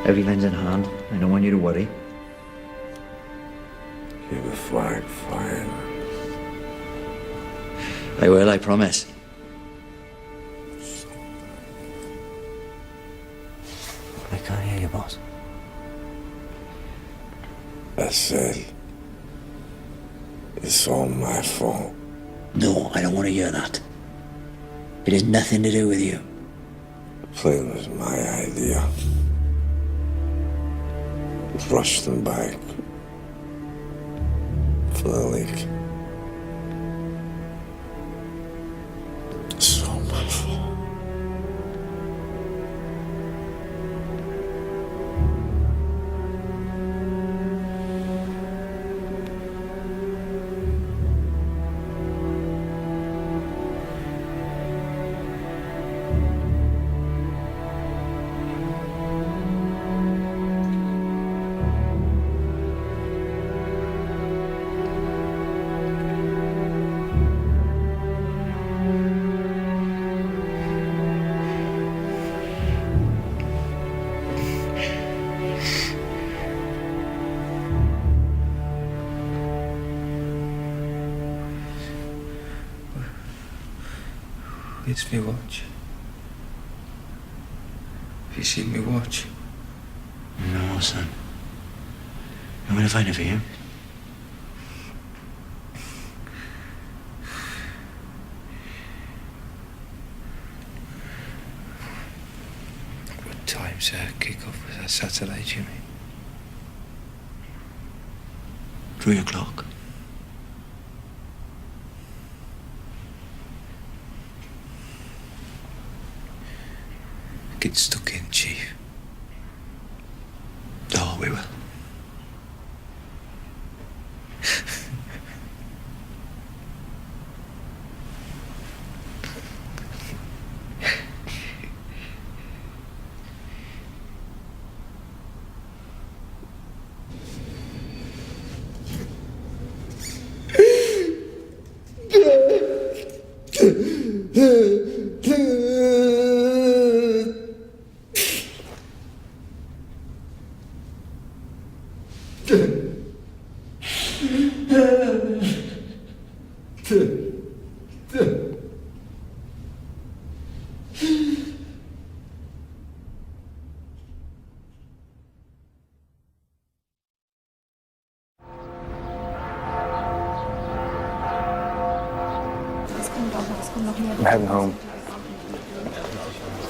Everything's in hand. I don't want you to worry. Keep the flag flying. I will, I promise. I can't hear you, boss. I said, it's all my fault. No, I don't want to hear that. It has nothing to do with you. The plane was my idea. Rushed them back for the leak. It's all my fault. It's me watch. Have you seen me watch? No, son. I'm going to find it for you. What time's kick-off was that Saturday, Jimmy? 3 o'clock. Get stuck in, Chief. Oh, we will. I'm heading home.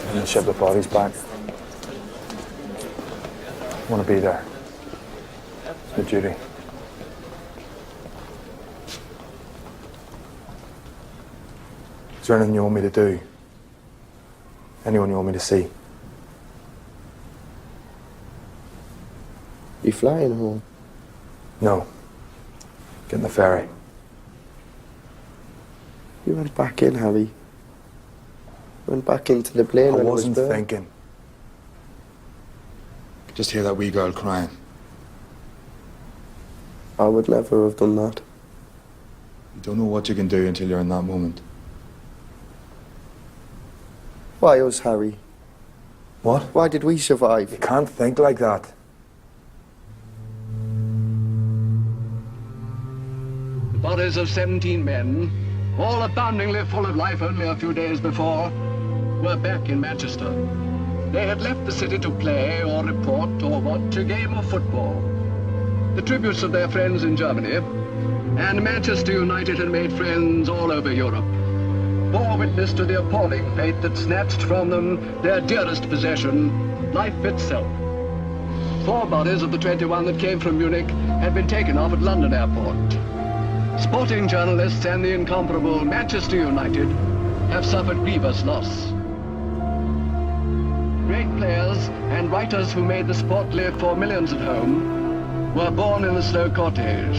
I'm gonna ship the bodies back. I want to be there. It's my duty. Is there anything you want me to do? Anyone you want me to see? You flying home? No. Getting the ferry. You went back in, Harry. Went back into the plane I when wasn't it was thinking. Just hear that wee girl crying. I would never have done that. You don't know what you can do until you're in that moment. Why us, Harry? What? Why did we survive? You can't think like that. The bodies of 17 men, all aboundingly full of life only a few days before, were back in Manchester. They had left the city to play or report or watch a game of football. the tributes of their friends in Germany, and Manchester United had made friends all over Europe, bore witness to the appalling fate that snatched from them their dearest possession, life itself. 4 bodies of the 21 that came from Munich had been taken off at London Airport. Sporting journalists and the incomparable Manchester United have suffered grievous loss. Great players and writers who made the sport live for millions at home were born in the slow cortege.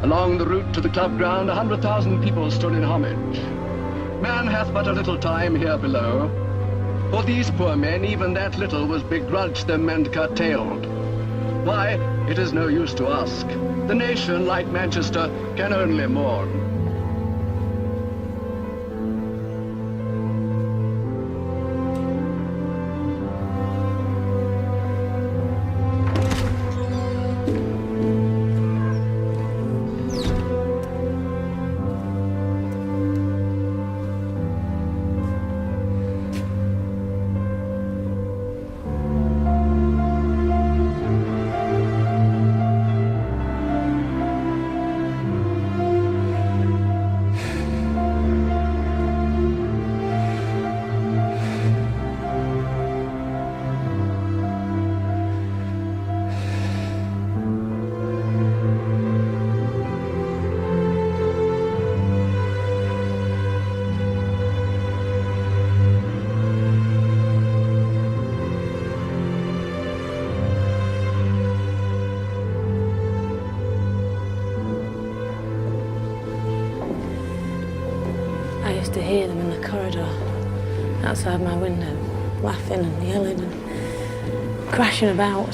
Along the route to the club ground, 100,000 people stood in homage. Man hath but a little time here below. For these poor men, even that little was begrudged them and curtailed. Why, it is no use to ask. The nation, like Manchester, can only mourn. I used to hear them in the corridor, outside my window, laughing and yelling and crashing about.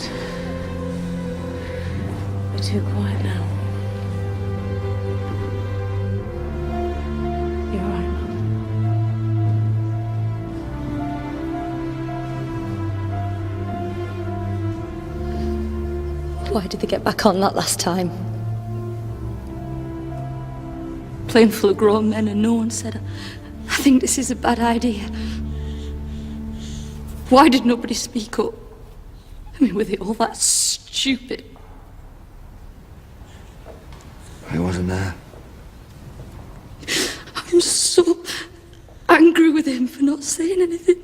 They're too quiet now. You're right, Mum. Why did they get back on that last time? Playing full of grown men and no one said, I think this is a bad idea. Why did nobody speak up? I mean, were they all that stupid? I wasn't there. I'm so angry with him for not saying anything.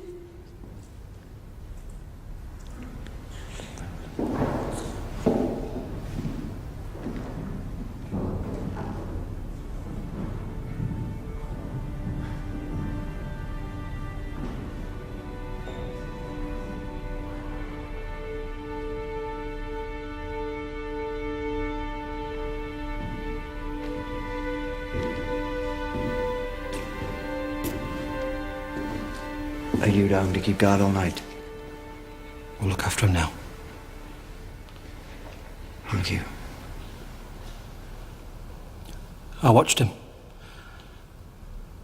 Are you down to keep guard all night? We'll look after him now. Thank you. I watched him.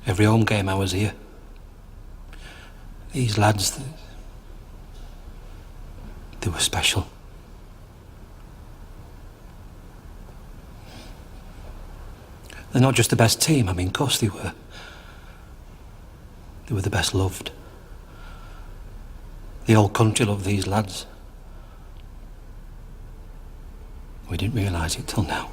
Every home game I was here. These lads, they were special. They're not just the best team, I mean, of course they were. They were the best loved. The whole country loved these lads. We didn't realise it till now.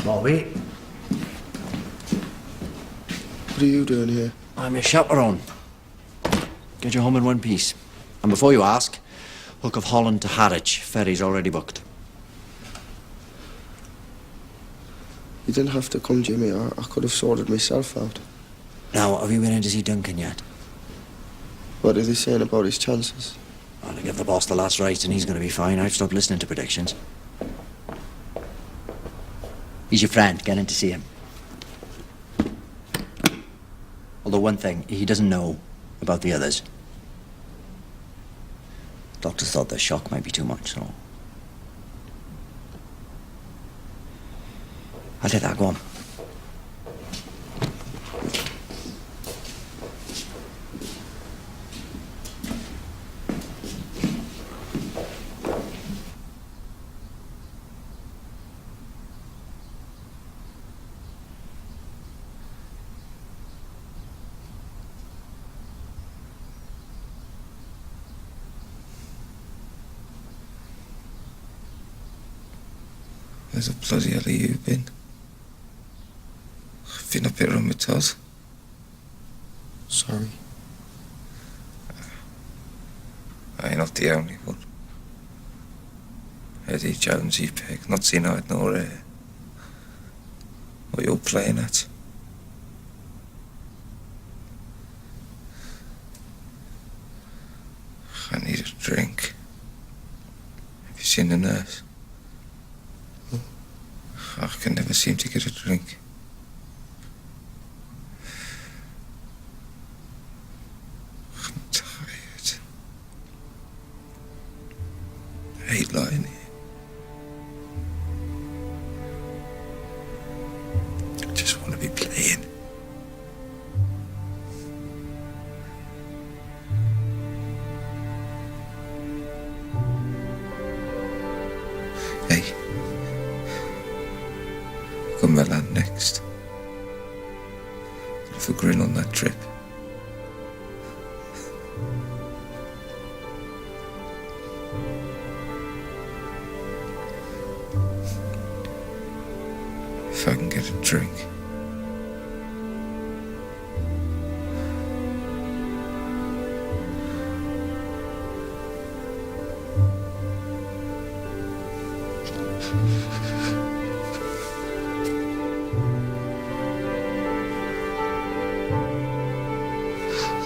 Bobby, What are you doing here? I'm your chaperone. Get you home in one piece. And before you ask, Hook of Holland to Harwich. Ferry's already booked. You didn't have to come, Jimmy. I could have sorted myself out. Now, have you been in to see Duncan yet? What are they saying about his chances? Well, to give the boss the last rites and he's going to be fine. I've stopped listening to predictions. He's your friend. Get in to see him. Although one thing, he doesn't know about the others. Doctors thought the shock might be too much, so... I'll let that go on. Where's the bloody hell have you been? I've been up here on my toes. Sorry. I'm not the only one. Eddie Jonesy Peg, not seen eyed nor hair. What you're playing at? I need a drink. Have you seen the nurse? I can never seem to get a drink. I'm tired. I hate lying here. I just want to be playing. Hey. Come my land next. Have a grin on that trip. If I can get a drink.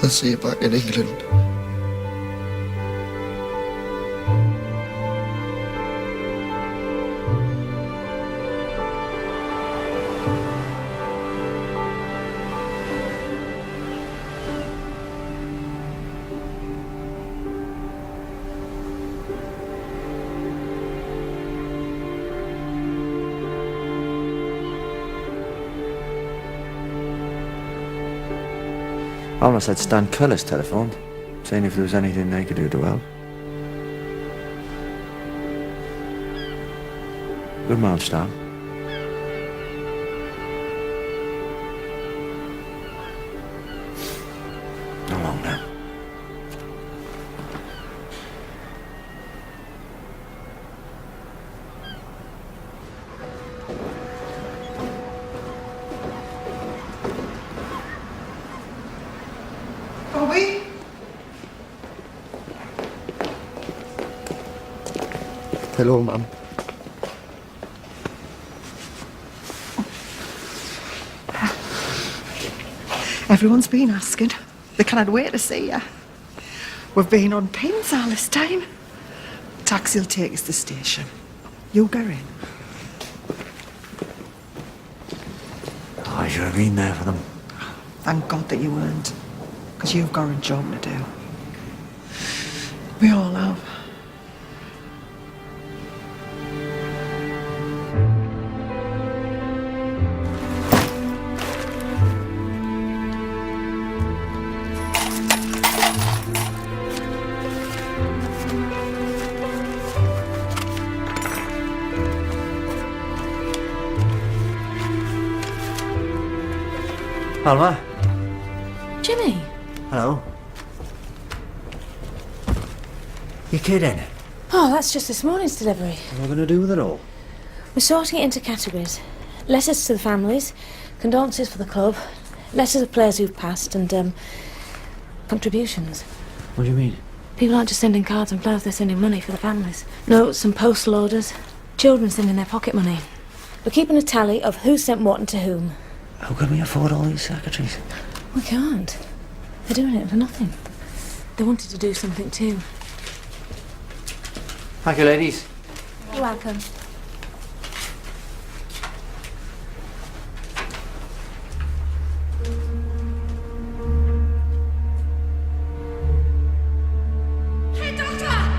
I'll see you back in England. I almost had Stan Cullis telephoned, saying if there was anything they could do to help. Good man, Stan. How long now? Bobby? Hello, Mum. Everyone's been asking. They cannot wait to see you. We've been on pins all this time. Taxi will take us to the station. You go in. I should have been there for them. Thank God that you weren't. Because you've got a job to do. We all have. Alma? Jimmy? Hello? You kidding? Oh, that's just this morning's delivery. What am I going to do with it all? We're sorting it into categories. Letters to the families, condolences for the club, letters of players who've passed, and, contributions. What do you mean? People aren't just sending cards and clothes, they're sending money for the families. Notes and postal orders. Children sending their pocket money. We're keeping a tally of who sent what and to whom. How can we afford all these secretaries? We can't. They're doing it for nothing. They wanted to do something too. Thank you, ladies. You're welcome. Hey, Doctor!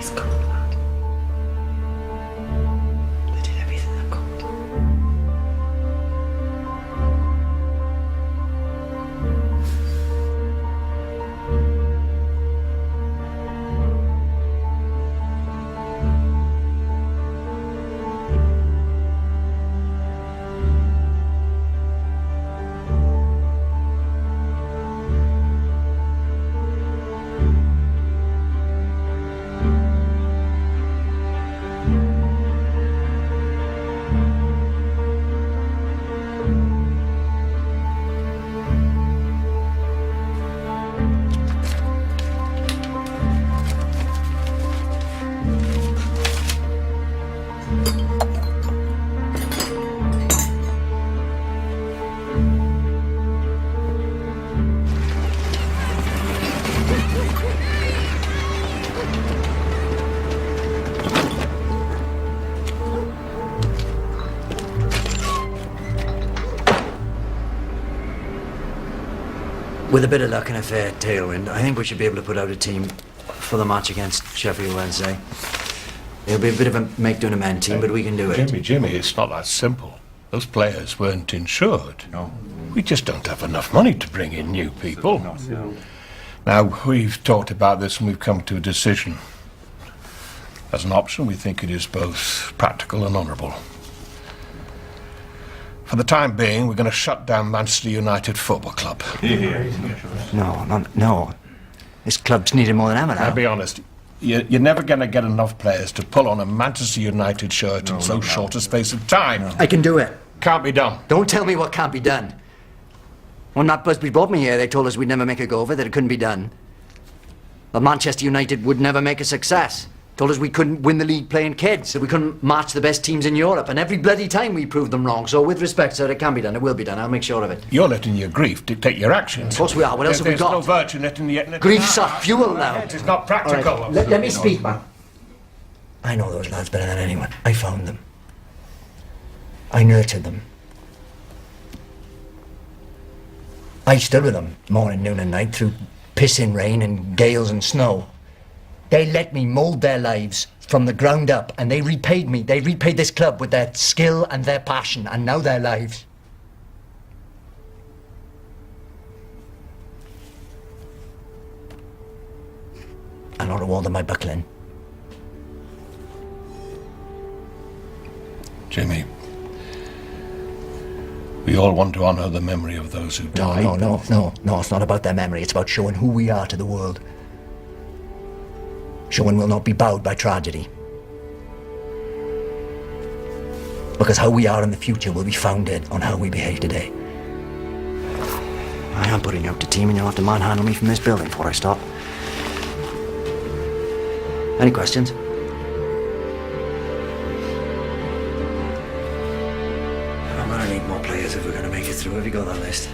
He's good, lad. They did everything they could. With a bit of luck and a fair tailwind, I think we should be able to put out a team for the match against Sheffield Wednesday. It'll be a bit of a make-do-and-amend team, but we can do it. Jimmy, it's not that simple. Those players weren't insured. No. We just don't have enough money to bring in new people. No. Now, we've talked about this and we've come to a decision. As an option, we think it is both practical and honourable. For the time being, we're going to shut down Manchester United Football Club. No. This club's needed more than ever now. I'll be honest, you're never going to get enough players to pull on a Manchester United shirt in so short a space of time. I can do it. Can't be done. Don't tell me what can't be done. When Matt Busby brought me here, they told us we'd never make a go of it, that it couldn't be done. That Manchester United would never make a success. Told us we couldn't win the league playing kids, that we couldn't match the best teams in Europe, and every bloody time we proved them wrong. So with respect, sir, it can be done, it will be done, I'll make sure of it. You're letting your grief dictate your actions. Of course we are, what else have we got? There's no virtue letting the... Grief's our fuel now. It's not practical. Right. Let me speak, man. I know those lads better than anyone. I found them. I nurtured them. I stood with them morning, noon and night through pissing rain and gales and snow. They let me mould their lives from the ground up, and they repaid me. They repaid this club with their skill and their passion, and now their lives. I don't reward them by buckling. Jimmy, we all want to honour the memory of those who died. No, it's not about their memory. It's about showing who we are to the world. Showing we'll not be bowed by tragedy. Because how we are in the future will be founded on how we behave today. I am putting out the team, and you'll have to manhandle me from this building before I stop. Any questions? I'm gonna need more players if we're gonna make it through. Have you got that list?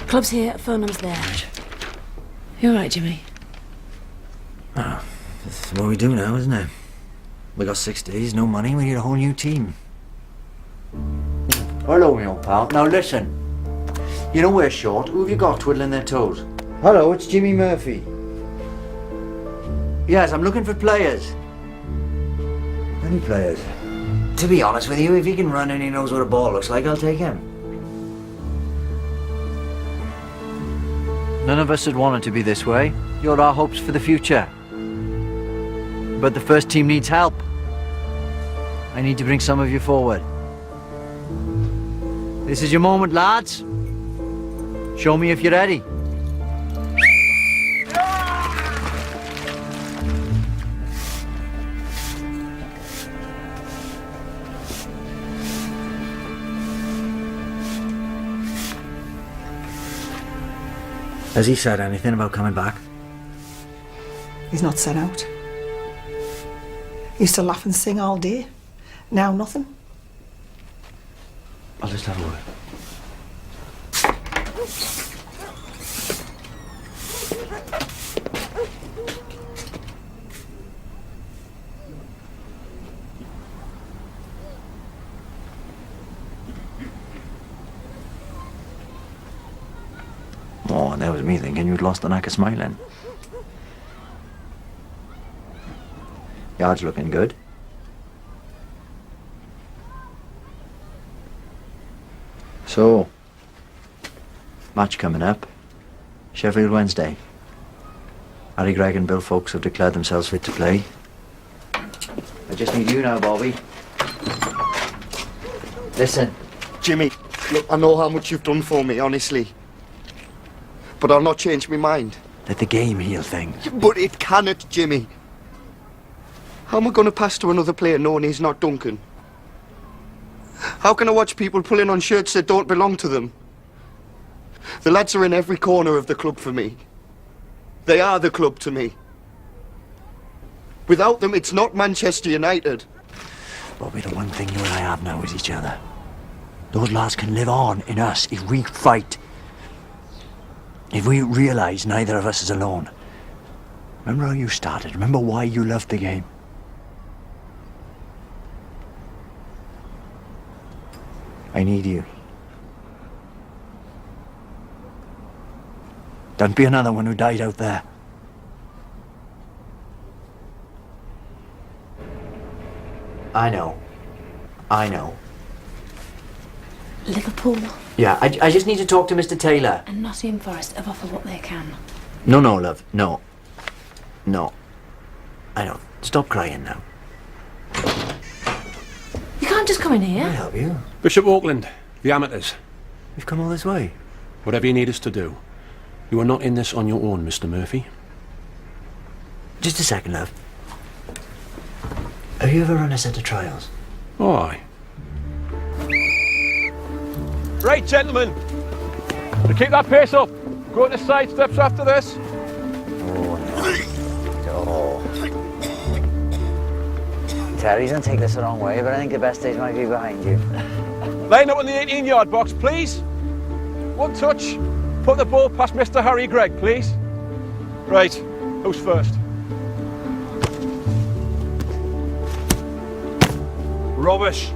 Club's here, phone number's there. You all right, Jimmy? Oh, that's what we do now, isn't it? We got 6 days, no money, we need a whole new team. Hello, my old pal. Now listen. You know we're short. Who have you got twiddling their toes? Hello, it's Jimmy Murphy. Yes, I'm looking for players. Any players? To be honest with you, if he can run and he knows what a ball looks like, I'll take him. None of us had wanted to be this way. You're our hopes for the future. But the first team needs help. I need to bring some of you forward. This is your moment, lads. Show me if you're ready. Has he said anything about coming back? He's not set out. He used to laugh and sing all day. Now nothing. I'll just have a word. Oh, that was me thinking you'd lost the knack of smiling. Yard's looking good. So, match coming up. Sheffield Wednesday. Harry Gregg and Bill Foulkes have declared themselves fit to play. I just need you now, Bobby. Listen. Jimmy, look, I know how much you've done for me, honestly. But I'll not change my mind. Let the game heal things. But it cannot, Jimmy. How am I going to pass to another player knowing he's not Duncan? How can I watch people pulling on shirts that don't belong to them? The lads are in every corner of the club for me. They are the club to me. Without them, it's not Manchester United. Bobby, the one thing you and I have now is each other. Those lads can live on in us if we fight. If we realise neither of us is alone. Remember how you started? Remember why you loved the game? I need you. Don't be another one who died out there. I know. Liverpool Yeah, I just need to talk to Mr. Taylor. and Nottingham Forest have offered what they can. No, love. No. I know. Stop crying now. You can't just come in here. I'll help you. Bishop Auckland, the amateurs. You've come all this way. Whatever you need us to do. You are not in this on your own, Mr. Murphy. Just a second, love. Have you ever run a set of trials? Oh, aye. Right, gentlemen. To keep that pace up. Go to side steps after this. Terry, don't take this the wrong way, but I think the best days might be behind you. Line up in the 18-yard box, please. One touch. Put the ball past Mr. Harry Gregg, please. Right, who's first? Rubbish.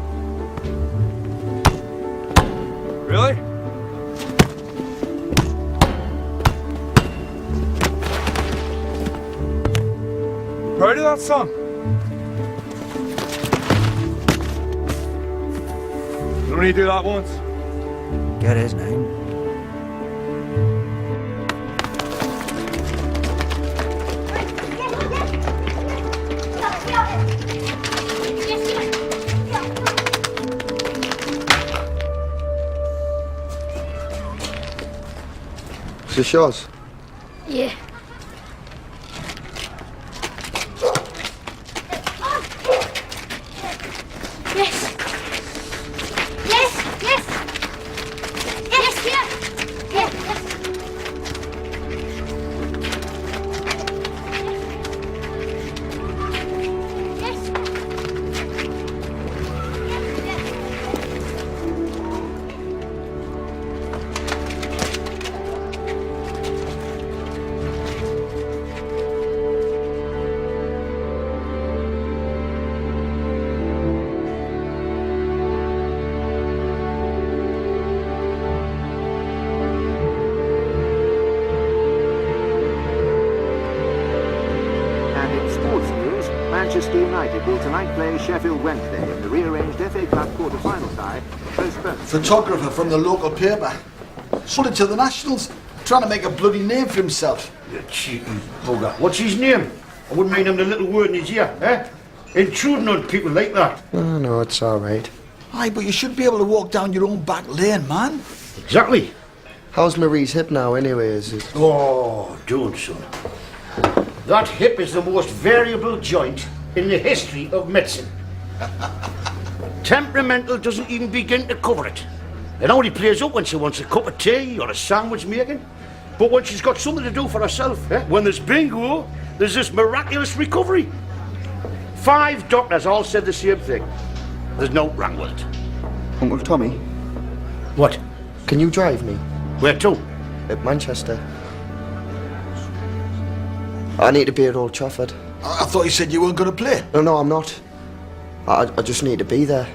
Really? Proud of that, son? You only do that once. Get his name. Is this yours? Yeah. Yes. Yes, yes. Yes, yeah. Yeah, yes. Yes. And in sports news, Manchester United will tonight play Sheffield Wednesday in the rearranged FA Cup quarter-final tie, postponed. Photographer from the local paper. Sold it to the Nationals, trying to make a bloody name for himself. You cheeky bugger. What's his name? I wouldn't mind him the little word in his ear, eh? Intruding on people like that. Oh, no, it's all right. Aye, but you should be able to walk down your own back lane, man. Exactly. How's Marie's hip now, anyway? Is it? Oh, don't, son. That hip is the most variable joint in the history of medicine. Temperamental doesn't even begin to cover it. It only plays up when she wants a cup of tea or a sandwich making. But when she's got something to do for herself, when there's bingo, there's this miraculous recovery. 5 doctors all said the same thing. There's no wrong with it. Uncle Tommy? What? Can you drive me? Where to? At Manchester. I need to be at Old Trafford. I thought you said you weren't going to play. No, I'm not. I just need to be there.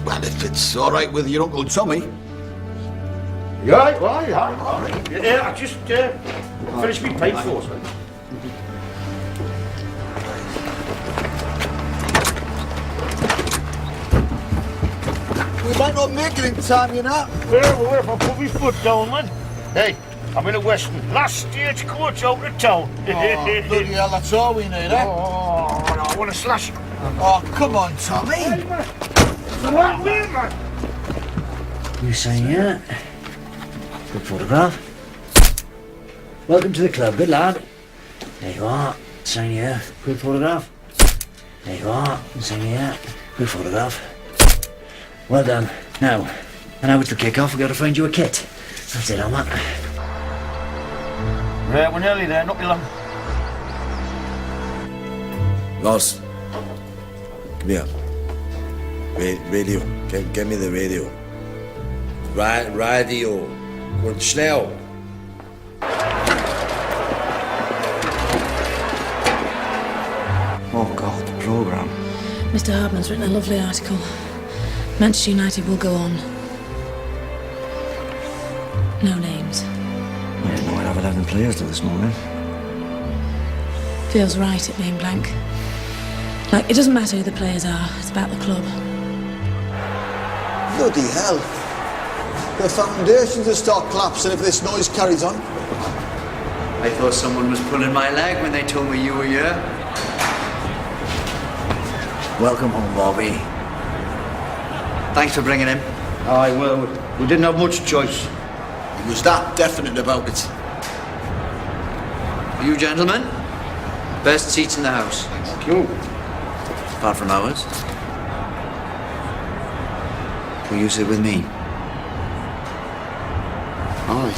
Well, if it's all right with your Uncle Tommy. Yeah, all right. Yeah, I just finished my pipe for us. might not make it in time, you know. Well, if I put my foot down, man. Hey, I'm in a Western. Last stagecoach out of town. Oh, bloody hell, that's all we need, eh? Oh, no, I want to slash it. Oh, come on, Tommy. What way, man? You sign here. Good photograph. Welcome to the club, good lad. There you are. Sign here. Good photograph. There you are. Sign here. Good photograph. Well done. Now it's the kick-off. We've got to find you a kit. That's it, on that. Right, we're nearly there, not be long. Ross, come here. Radio. Get me the radio. Radio. Go on, schnell. Oh, God, the programme. Mr. Hardman's written a lovely article. Manchester United will go on. No names. I didn't know I'd have 11 players till this morning. Feels right at being blank. Like, it doesn't matter who the players are, it's about the club. Bloody hell. The foundations will start collapsing if this noise carries on. I thought someone was pulling my leg when they told me you were here. Welcome home, Bobby. Thanks for bringing him. Aye, well, we didn't have much choice. He was that definite about it. You gentlemen, best seats in the house. Thank you. Apart from ours. Will you sit with me? Aye.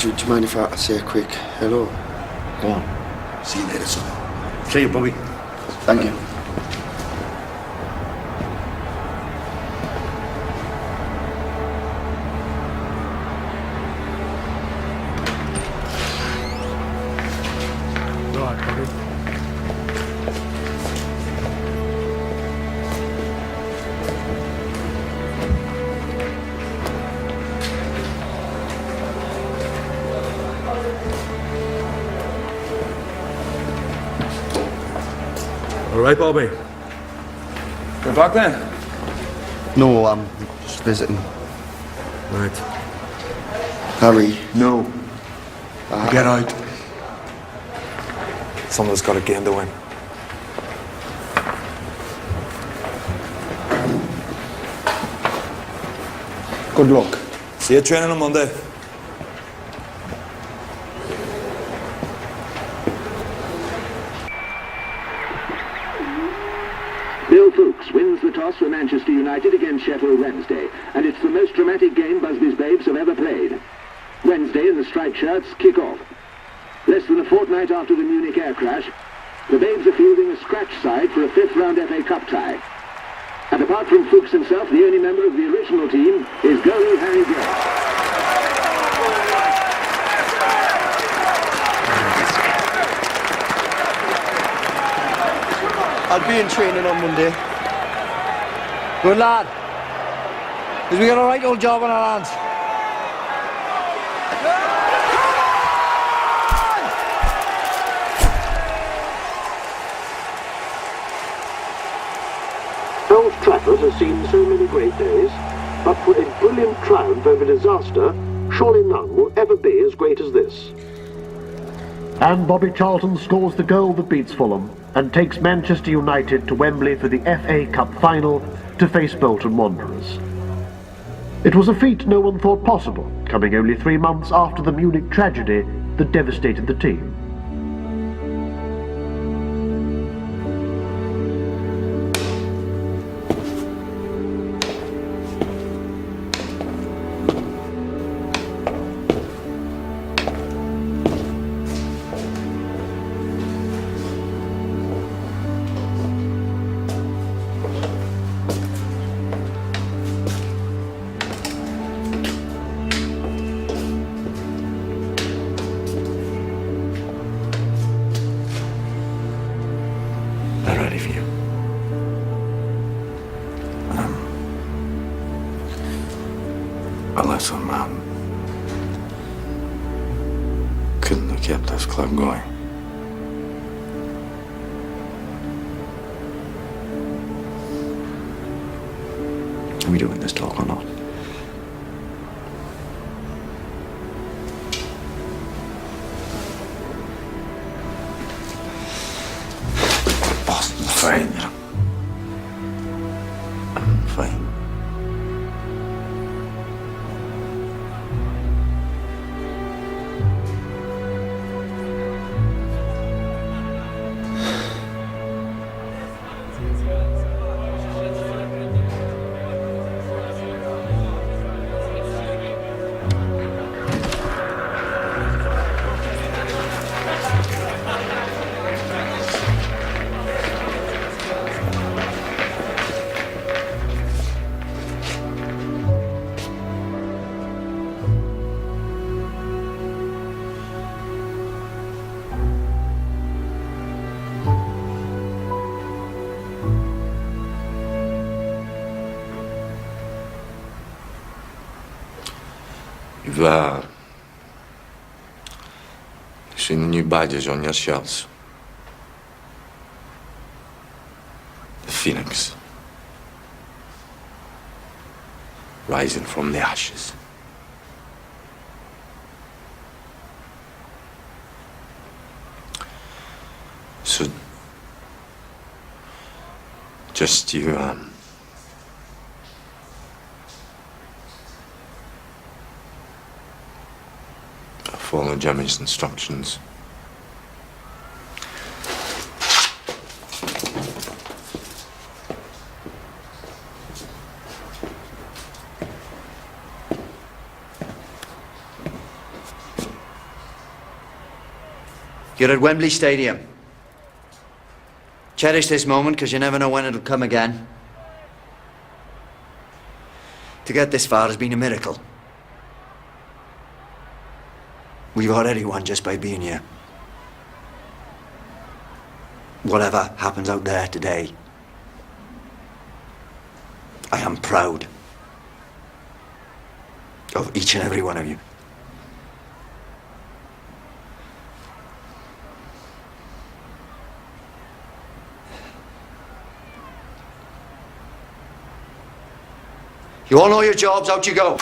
Do you mind if I say a quick hello? Go on. See you later, son. See you, Bobby. Thank you. Right, Bobby. All right, Bobby. You're back then? No, I'm just visiting. Right. Harry. No. Get out. Someone's got a game to win. Good luck. See you training on Monday. Bill Fuchs wins the toss for Manchester United against Sheffield Wednesday, and it's the most dramatic game Busby's Babes have ever played. Wednesday and the striped shirts kick off. Less than a fortnight after the Munich air crash, the Babes are fielding a scratch side for a fifth-round FA Cup tie. And apart from Fuchs himself, the only member of the original team is goalie Harry Gregg. I'll be in training on Monday. Good lad. Because we got a right old job on our hands. Old Trafford has seen so many great days, but for a brilliant triumph over disaster, surely none will ever be as great as this. And Bobby Charlton scores the goal that beats Fulham and takes Manchester United to Wembley for the FA Cup final to face Bolton Wanderers. It was a feat no one thought possible, coming only 3 months after the Munich tragedy that devastated the team. They're ready for you. A lesson, man. Couldn't have kept this club going. Are we doing this talk or not? Boss, I'm fine, you know. I'm fine. You've seen the new badges on your shirts? The phoenix. Rising from the ashes. So, just you, follow Jimmy's instructions. You're at Wembley Stadium. Cherish this moment, because you never know when it'll come again. To get this far has been a miracle. We've already won just by being here. Whatever happens out there today, I am proud of each and every one of you. You all know your jobs, out you go.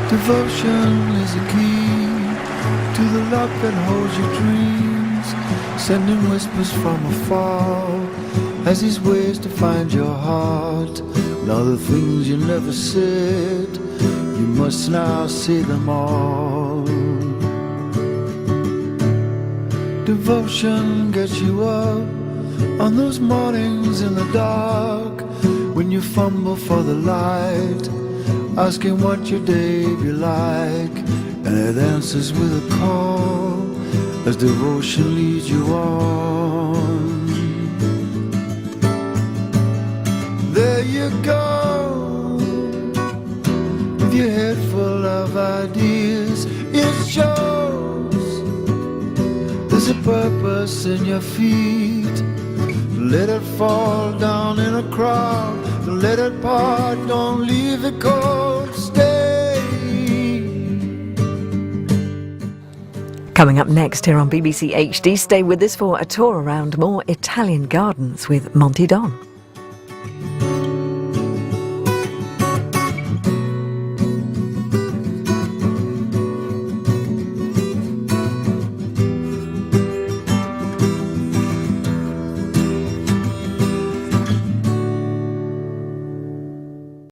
Devotion is a key to the lock that holds your dreams, sending whispers from afar as these ways to find your heart. And all the things you never said, you must now say them all. Devotion gets you up on those mornings in the dark when you fumble for the light, asking what your day be like, and it answers with a call as devotion leads you on. There you go, with your head full of ideas. It shows purpose in your feet. Let it fall down in a crowd. Let it part, don't leave it cold. Stay. Coming up next here on BBC HD, stay with us for a tour around more Italian gardens with Monty Don.